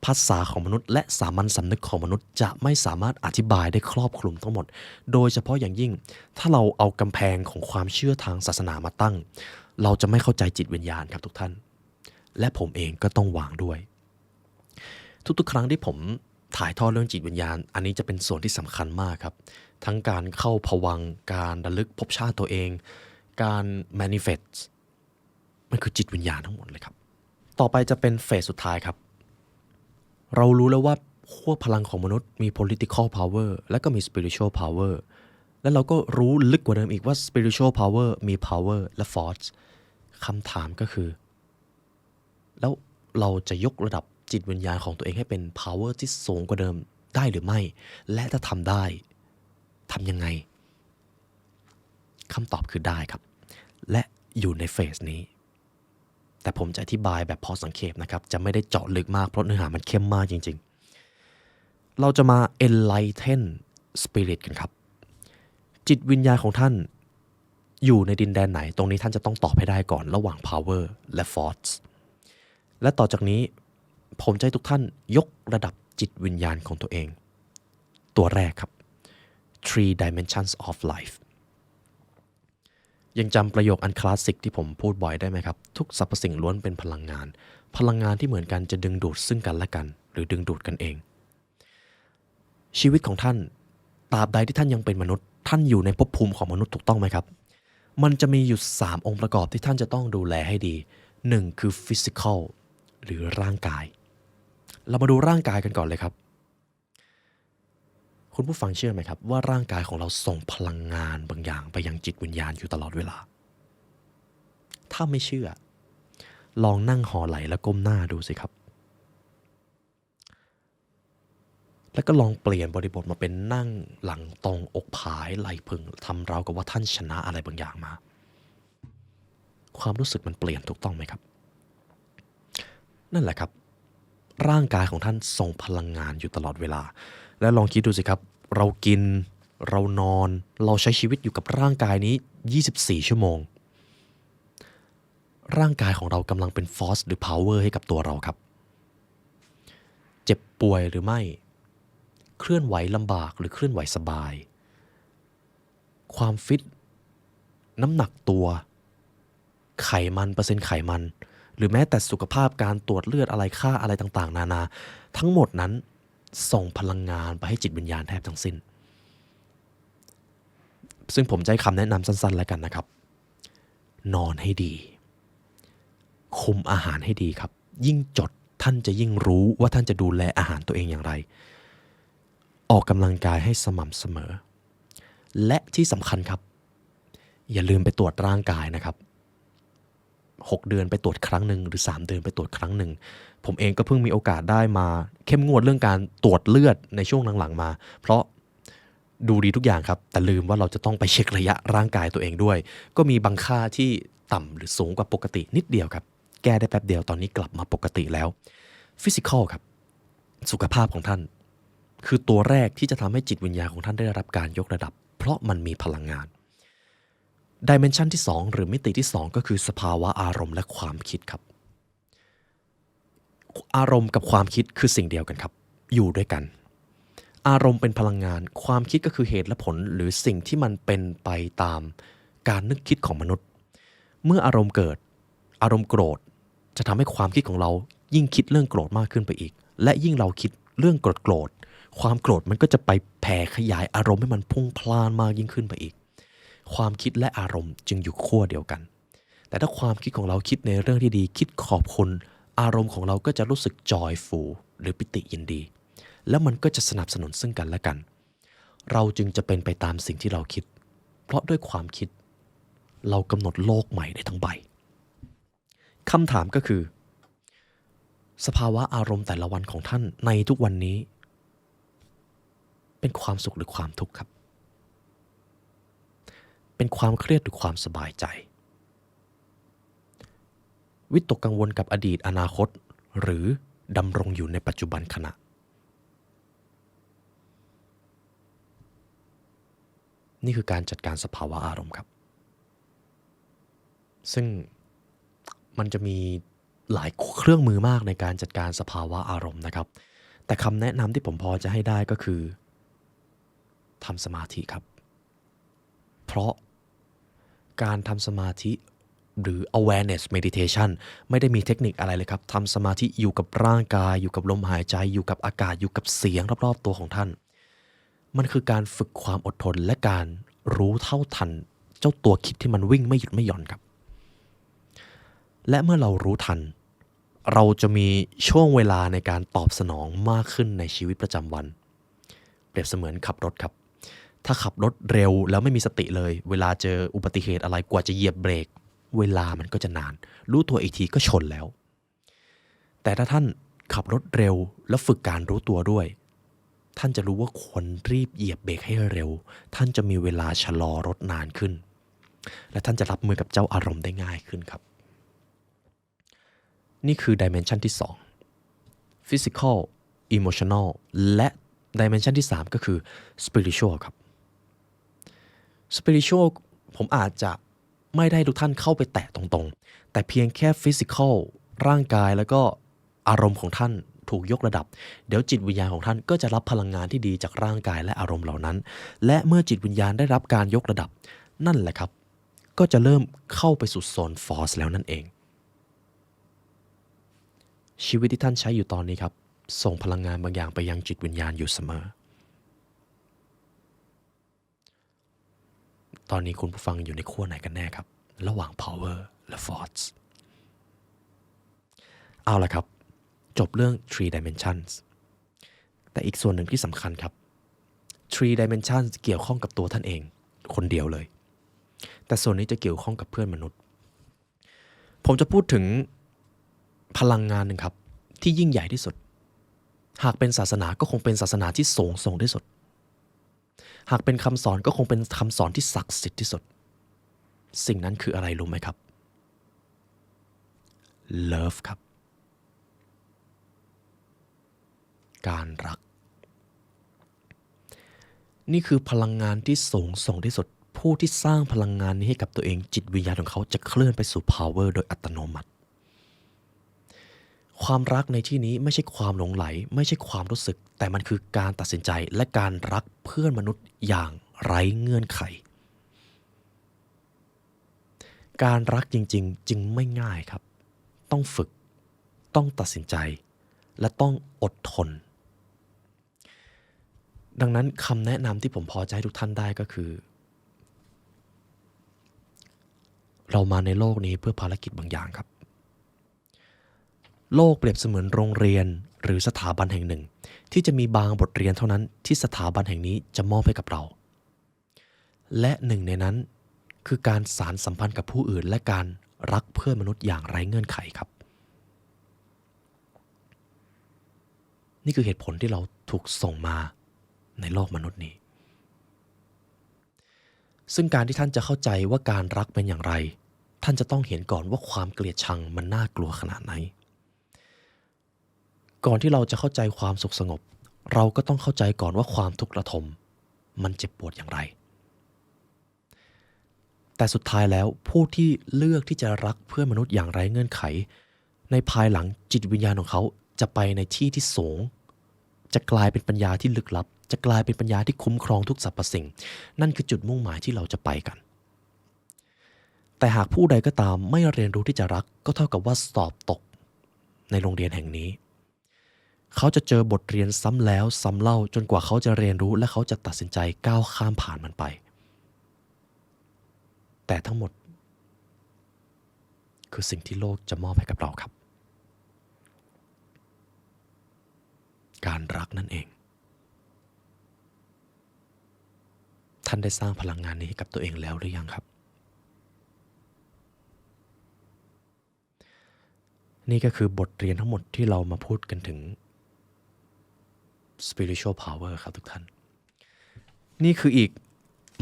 ภาษาของมนุษย์และสามัญสำนึกของมนุษย์จะไม่สามารถอธิบายได้ครอบคลุมทั้งหมดโดยเฉพาะอย่างยิ่งถ้าเราเอากำแพงของความเชื่อทางศาสนามาตั้งเราจะไม่เข้าใจจิตวิญญาณครับทุกท่านและผมเองก็ต้องวางด้วยทุกๆครั้งที่ผมถ่ายทอดเรื่องจิตวิญญาณอันนี้จะเป็นส่วนที่สำคัญมากครับทั้งการเข้าภวังค์การระลึกพบชาติตัวเองการ manifest มันคือจิตวิญญาณทั้งหมดเลยครับต่อไปจะเป็นเฟสสุดท้ายครับเรารู้แล้วว่าขั้วพลังของมนุษย์มี political power และก็มี spiritual power และเราก็รู้ลึกกว่าเดิมอีกว่า spiritual power มี power และ force คำถามก็คือแล้วเราจะยกระดับจิตวิญญาณของตัวเองให้เป็น power ที่สูงกว่าเดิมได้หรือไม่และถ้าทำได้ทำยังไงคำตอบคือได้ครับและอยู่ในเฟสนี้แต่ผมจะอธิบายแบบพอสังเขปนะครับจะไม่ได้เจาะลึกมากเพราะเนื้อหามันเข้มมากจริงๆเราจะมา enlighten spirit กันครับจิตวิญญาณของท่านอยู่ในดินแดนไหนตรงนี้ท่านจะต้องตอบให้ได้ก่อนระหว่าง power และ force และต่อจากนี้ผมจะให้ทุกท่านยกระดับจิตวิญญาณของตัวเองตัวแรกครับ three dimensions of life ยังจำประโยคอันคลาสสิกที่ผมพูดบ่อยได้ไหมครับทุกสรรพสิ่งล้วนเป็นพลังงานที่เหมือนกันจะดึงดูดซึ่งกันและกันหรือดึงดูดกันเองชีวิตของท่านตราบใดที่ท่านยังเป็นมนุษย์ท่านอยู่ในภพภูมิของมนุษย์ถูกต้องไหมครับมันจะมีอยู่3องค์ประกอบที่ท่านจะต้องดูแลให้ดี1คือ physical หรือร่างกายเรามาดูร่างกายกันก่อนเลยครับคุณผู้ฟังเชื่อไหมครับว่าร่างกายของเราส่งพลังงานบางอย่างไปยังจิตวิญญาณอยู่ตลอดเวลาถ้าไม่เชื่อลองนั่งห่อไหล่แล้วก้มหน้าดูสิครับแล้วก็ลองเปลี่ยนบริบทมาเป็นนั่งหลังตรงอกผายไหล่พึงทำราวกับว่าท่านชนะอะไรบางอย่างมาความรู้สึกมันเปลี่ยนถูกต้องไหมครับนั่นแหละครับร่างกายของท่านส่งพลังงานอยู่ตลอดเวลาและลองคิดดูสิครับเรากินเรานอนเราใช้ชีวิตอยู่กับร่างกายนี้24ชั่วโมงร่างกายของเรากำลังเป็น force หรือ power ให้กับตัวเราครับเจ็บป่วยหรือไม่เคลื่อนไหวลำบากหรือเคลื่อนไหวสบายความฟิตน้ำหนักตัวไขมันเปอร์เซ็นต์ไขมันหรือแม้แต่สุขภาพการตรวจเลือดอะไรค่าอะไรต่างๆนานาทั้งหมดนั้นส่งพลังงานไปให้จิตวิญญาณแทบทั้งสิ้นซึ่งผมจะให้คำแนะนำสั้นๆแล้วกันนะครับนอนให้ดีคุมอาหารให้ดีครับยิ่งจดท่านจะยิ่งรู้ว่าท่านจะดูแลอาหารตัวเองอย่างไรออกกำลังกายให้สม่ำเสมอและที่สำคัญครับอย่าลืมไปตรวจร่างกายนะครับ6 เดือนไปตรวจครั้งหนึ่งหรือ3 เดือนไปตรวจครั้งหนึ่งผมเองก็เพิ่งมีโอกาสได้มาเข้มงวดเรื่องการตรวจเลือดในช่วงหลังๆมาเพราะดูดีทุกอย่างครับแต่ลืมว่าเราจะต้องไปเช็คระยะร่างกายตัวเองด้วยก็มีบางค่าที่ต่ำหรือสูงกว่าปกตินิดเดียวครับแก้ได้แป๊บเดียวตอนนี้กลับมาปกติแล้วฟิสิกอลครับสุขภาพของท่านคือตัวแรกที่จะทำให้จิตวิญญาณของท่านได้รับการยกระดับเพราะมันมีพลังงานดิเมนชันที่2หรือมิติที่2ก็คือสภาวะอารมณ์และความคิดครับอารมณ์กับความคิดคือสิ่งเดียวกันครับอยู่ด้วยกันอารมณ์เป็นพลังงานความคิดก็คือเหตุและผลหรือสิ่งที่มันเป็นไปตามการนึกคิดของมนุษย์เมื่ออารมณ์เกิดอารมณ์โกรธจะทำให้ความคิดของเรา ยิ่งคิดเรื่องโกรธมากขึ้นไปอีกและยิ่งเราคิดเรื่องโกรธความโกรธมันก็จะไปแผ่ขยายอารมณ์ให้มันพุ่งพล่านมากยิ่งขึ้นไปอีกความคิดและอารมณ์จึงอยู่ขั้วเดียวกันแต่ถ้าความคิดของเราคิดในเรื่องที่ดีคิดขอบคุณอารมณ์ของเราก็จะรู้สึก joyful หรือปิติยินดีแล้วมันก็จะสนับสนุนซึ่งกันและกันเราจึงจะเป็นไปตามสิ่งที่เราคิดเพราะด้วยความคิดเรากำหนดโลกใหม่ได้ทั้งใบคำถามก็คือสภาวะอารมณ์แต่ละวันของท่านในทุกวันนี้เป็นความสุขหรือความทุกข์ครับเป็นความเครียดหรือความสบายใจวิตกกังวลกับอดีตอนาคตหรือดำรงอยู่ในปัจจุบันขณะนี่คือการจัดการสภาวะอารมณ์ครับซึ่งมันจะมีหลายเครื่องมือมากในการจัดการสภาวะอารมณ์นะครับแต่คำแนะนำที่ผมพอจะให้ได้ก็คือทำสมาธิครับเพราะการทำสมาธิหรือ awareness meditation ไม่ได้มีเทคนิคอะไรเลยครับทำสมาธิอยู่กับร่างกายอยู่กับลมหายใจอยู่กับอากาศอยู่กับเสียงรอบๆตัวของท่านมันคือการฝึกความอดทนและการรู้เท่าทันเจ้าตัวคิดที่มันวิ่งไม่หยุดไม่หย่อนครับและเมื่อเรารู้ทันเราจะมีช่วงเวลาในการตอบสนองมากขึ้นในชีวิตประจำวันเปรียบเสมือนขับรถครับถ้าขับรถเร็วแล้วไม่มีสติเลยเวลาเจออุบัติเหตุอะไรกว่าจะเหยียบเบรกเวลามันก็จะนานรู้ตัวอีกทีก็ชนแล้วแต่ถ้าท่านขับรถเร็วแล้วฝึกการรู้ตัวด้วยท่านจะรู้ว่าควรรีบเหยียบเบรกให้เร็วท่านจะมีเวลาชะลอรถนานขึ้นและท่านจะรับมือกับเจ้าอารมณ์ได้ง่ายขึ้นครับนี่คือ dimension ที่2 physical emotional และ dimension ที่3ก็คือ spiritual ครับ spiritual ผมอาจจะไม่ได้ทุกท่านเข้าไปแตะตรงๆแต่เพียงแค่ physical ร่างกายแล้วก็อารมณ์ของท่านถูกยกระดับเดี๋ยวจิตวิญญาณของท่านก็จะรับพลังงานที่ดีจากร่างกายและอารมณ์เหล่านั้นและเมื่อจิตวิญญาณได้รับการยกระดับนั่นแหละครับก็จะเริ่มเข้าไปสู่โซน force แล้วนั่นเองชีวิตที่ท่านใช้อยู่ตอนนี้ครับส่งพลังงานบางอย่างไปยังจิตวิญญาณอยู่เสมอตอนนี้คุณผู้ฟังอยู่ในขั้วไหนกันแน่ครับระหว่าง power และ force เอาละครับจบเรื่อง three dimensions แต่อีกส่วนหนึ่งที่สำคัญครับ three dimensions เกี่ยวข้องกับตัวท่านเองคนเดียวเลยแต่ส่วนนี้จะเกี่ยวข้องกับเพื่อนมนุษย์ผมจะพูดถึงพลังงานหนึ่งครับที่ยิ่งใหญ่ที่สุดหากเป็นศาสนาก็คงเป็นศาสนาที่สูงส่งที่สุดหากเป็นคำสอนก็คงเป็นคำสอนที่ศักดิ์สิทธิ์ที่สุดสิ่งนั้นคืออะไรรู้ไหมครับ Love ครับการรักนี่คือพลังงานที่สูงส่งที่สุดผู้ที่สร้างพลังงานนี้ให้กับตัวเองจิตวิญญาณของเขาจะเคลื่อนไปสู่ power โดยอัตโนมัติความรักในที่นี้ไม่ใช่ความหลงไหลไม่ใช่ความรู้สึกแต่มันคือการตัดสินใจและการรักเพื่อนมนุษย์อย่างไร้เงื่อนไขการรักจริงๆจึงไม่ง่ายครับต้องฝึกต้องตัดสินใจและต้องอดทนดังนั้นคำแนะนำที่ผมพอจะให้ทุกท่านได้ก็คือเรามาในโลกนี้เพื่อภารกิจบางอย่างครับโลกเปรียบเสมือนโรงเรียนหรือสถาบันแห่งหนึ่งที่จะมีบางบทเรียนเท่านั้นที่สถาบันแห่งนี้จะมอบให้กับเราและหนึ่งในนั้นคือการสานสัมพันธ์กับผู้อื่นและการรักเพื่อนมนุษย์อย่างไร้เงื่อนไขครับนี่คือเหตุผลที่เราถูกส่งมาในโลกมนุษย์นี้ซึ่งการที่ท่านจะเข้าใจว่าการรักเป็นอย่างไรท่านจะต้องเห็นก่อนว่าความเกลียดชังมันน่ากลัวขนาดไหนก่อนที่เราจะเข้าใจความสุขสงบเราก็ต้องเข้าใจก่อนว่าความทุกข์ระทมมันเจ็บปวดอย่างไรแต่สุดท้ายแล้วผู้ที่เลือกที่จะรักเพื่อนมนุษย์อย่างไร้เงื่อนไขในภายหลังจิตวิญญาณของเขาจะไปในที่ที่สูงจะกลายเป็นปัญญาที่ลึกลับจะกลายเป็นปัญญาที่คุ้มครองทุกสรรพสิ่งนั่นคือจุดมุ่งหมายที่เราจะไปกันแต่หากผู้ใดก็ตามไม่เรียนรู้ที่จะรักก็เท่ากับว่าสอบตก ในโรงเรียนแห่งนี้เขาจะเจอบทเรียนซ้ำแล้วซ้ำเล่าจนกว่าเขาจะเรียนรู้และเขาจะตัดสินใจก้าวข้ามผ่านมันไปแต่ทั้งหมดคือสิ่งที่โลกจะมอบให้กับเราครับการรักนั่นเองท่านได้สร้างพลังงานนี้ให้กับตัวเองแล้วหรือยังครับนี่ก็คือบทเรียนทั้งหมดที่เรามาพูดกันถึง spiritual power ครับทุกท่านนี่คืออีก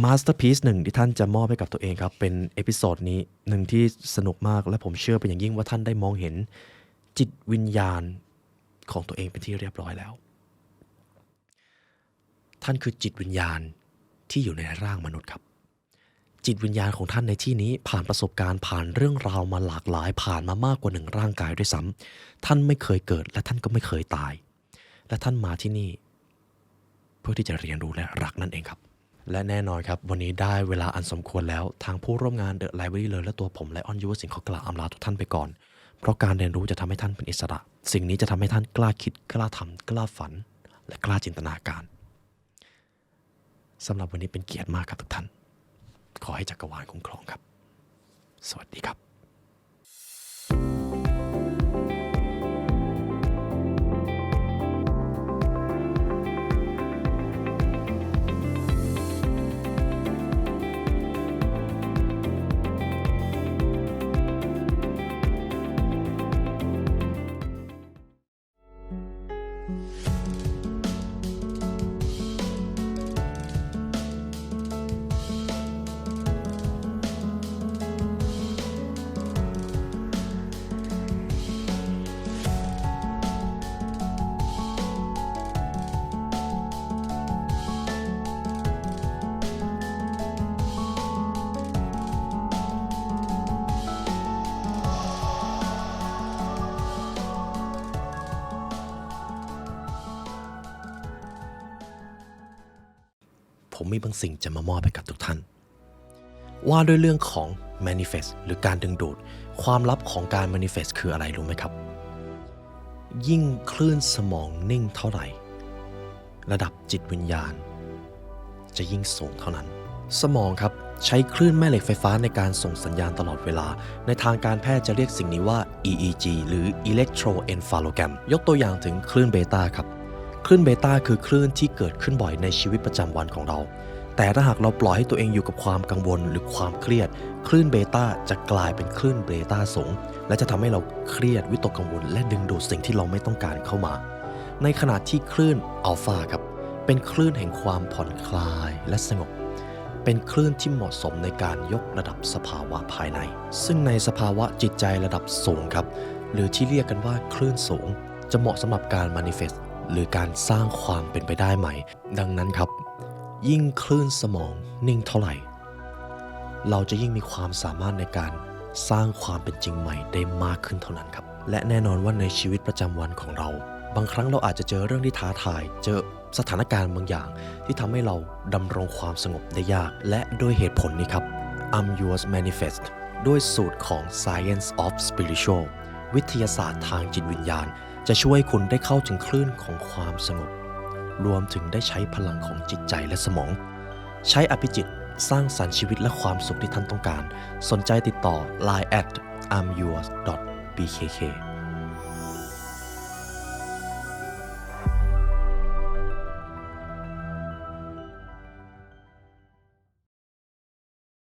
masterpiece หนึ่งที่ท่านจะมอบให้กับตัวเองครับเป็นเอพิโซดนี้หนึ่งที่สนุกมากและผมเชื่อเป็นอย่างยิ่งว่าท่านได้มองเห็นจิตวิญญาณของตัวเองเป็นที่เรียบร้อยแล้วท่านคือจิตวิญญาณที่อยู่ในร่างมนุษย์ครับจิตวิญญาณของท่านในที่นี้ผ่านประสบการณ์ผ่านเรื่องราวมาหลากหลายผ่านมามากกว่าหนึ่งร่างกายด้วยซ้ำท่านไม่เคยเกิดและท่านก็ไม่เคยตายและท่านมาที่นี่เพื่อที่จะเรียนรู้และรักนั่นเองครับและแน่นอนครับวันนี้ได้เวลาอันสมควรแล้วทางผู้ร่วมงาน The Library เลยและตัวผมและออนยูวสิงห์ขอกล่าวอำลาทุกท่านไปก่อนเพราะการเรียนรู้จะทำให้ท่านเป็นอิสระสิ่งนี้จะทำให้ท่านกล้าคิดกล้าทำกล้าฝันและกล้าจินตนาการสำหรับวันนี้เป็นเกียรติมากครับทุกท่านขอให้จักรวาลคุ้มครองครับสวัสดีครับผมมีบางสิ่งจะมามอบให้กับทุกท่านว่าด้วยเรื่องของ manifest หรือการดึงดูดความลับของการ manifest คืออะไรรู้ไหมครับยิ่งคลื่นสมองนิ่งเท่าไหร่ระดับจิตวิญญาณจะยิ่งสูงเท่านั้นสมองครับใช้คลื่นแม่เหล็กไฟฟ้าในการส่งสัญญาณตลอดเวลาในทางการแพทย์จะเรียกสิ่งนี้ว่า EEG หรือ electroencephalogram ยกตัวอย่างถึงคลื่นเบต้าครับคลื่นเบต้าคือคลื่นที่เกิดขึ้นบ่อยในชีวิตประจำวันของเราแต่ถ้าหากเราปล่อยให้ตัวเองอยู่กับความกังวลหรือความเครียดคลื่นเบต้าจะกลายเป็นคลื่นเบต้าสูงและจะทำให้เราเครียดวิตกกังวลและดึงดูดสิ่งที่เราไม่ต้องการเข้ามาในขณะที่คลื่นอัลฟาครับเป็นคลื่นแห่งความผ่อนคลายและสงบเป็นคลื่นที่เหมาะสมในการยกระดับสภาวะภายในซึ่งในสภาวะจิตใจระดับสูงครับหรือที่เรียกกันว่าคลื่นสูงจะเหมาะสำหรับการ manifest หรือการสร้างความเป็นไปได้ใหม่ดังนั้นครับยิ่งคลื่นสมองนิ่งเท่าไหร่เราจะยิ่งมีความสามารถในการสร้างความเป็นจริงใหม่ได้มากขึ้นเท่านั้นครับและแน่นอนว่าในชีวิตประจำวันของเราบางครั้งเราอาจจะเจอเรื่องที่ท้าทายเจอสถานการณ์บางอย่างที่ทำให้เราดำรงความสงบได้ยากและด้วยเหตุผลนี้ครับ I'm Yours Manifest ด้วยสูตรของ Science of Spiritual วิทยาศาสตร์ทางจิตวิญญาณจะช่วยให้คุณได้เข้าถึงคลื่นของความสงบรวมถึงได้ใช้พลังของจิตใจและสมองใช้อภิจิตสร้างสรรค์ชีวิตและความสุขที่ท่านต้องการสนใจติดต่อ line @amyours.bkk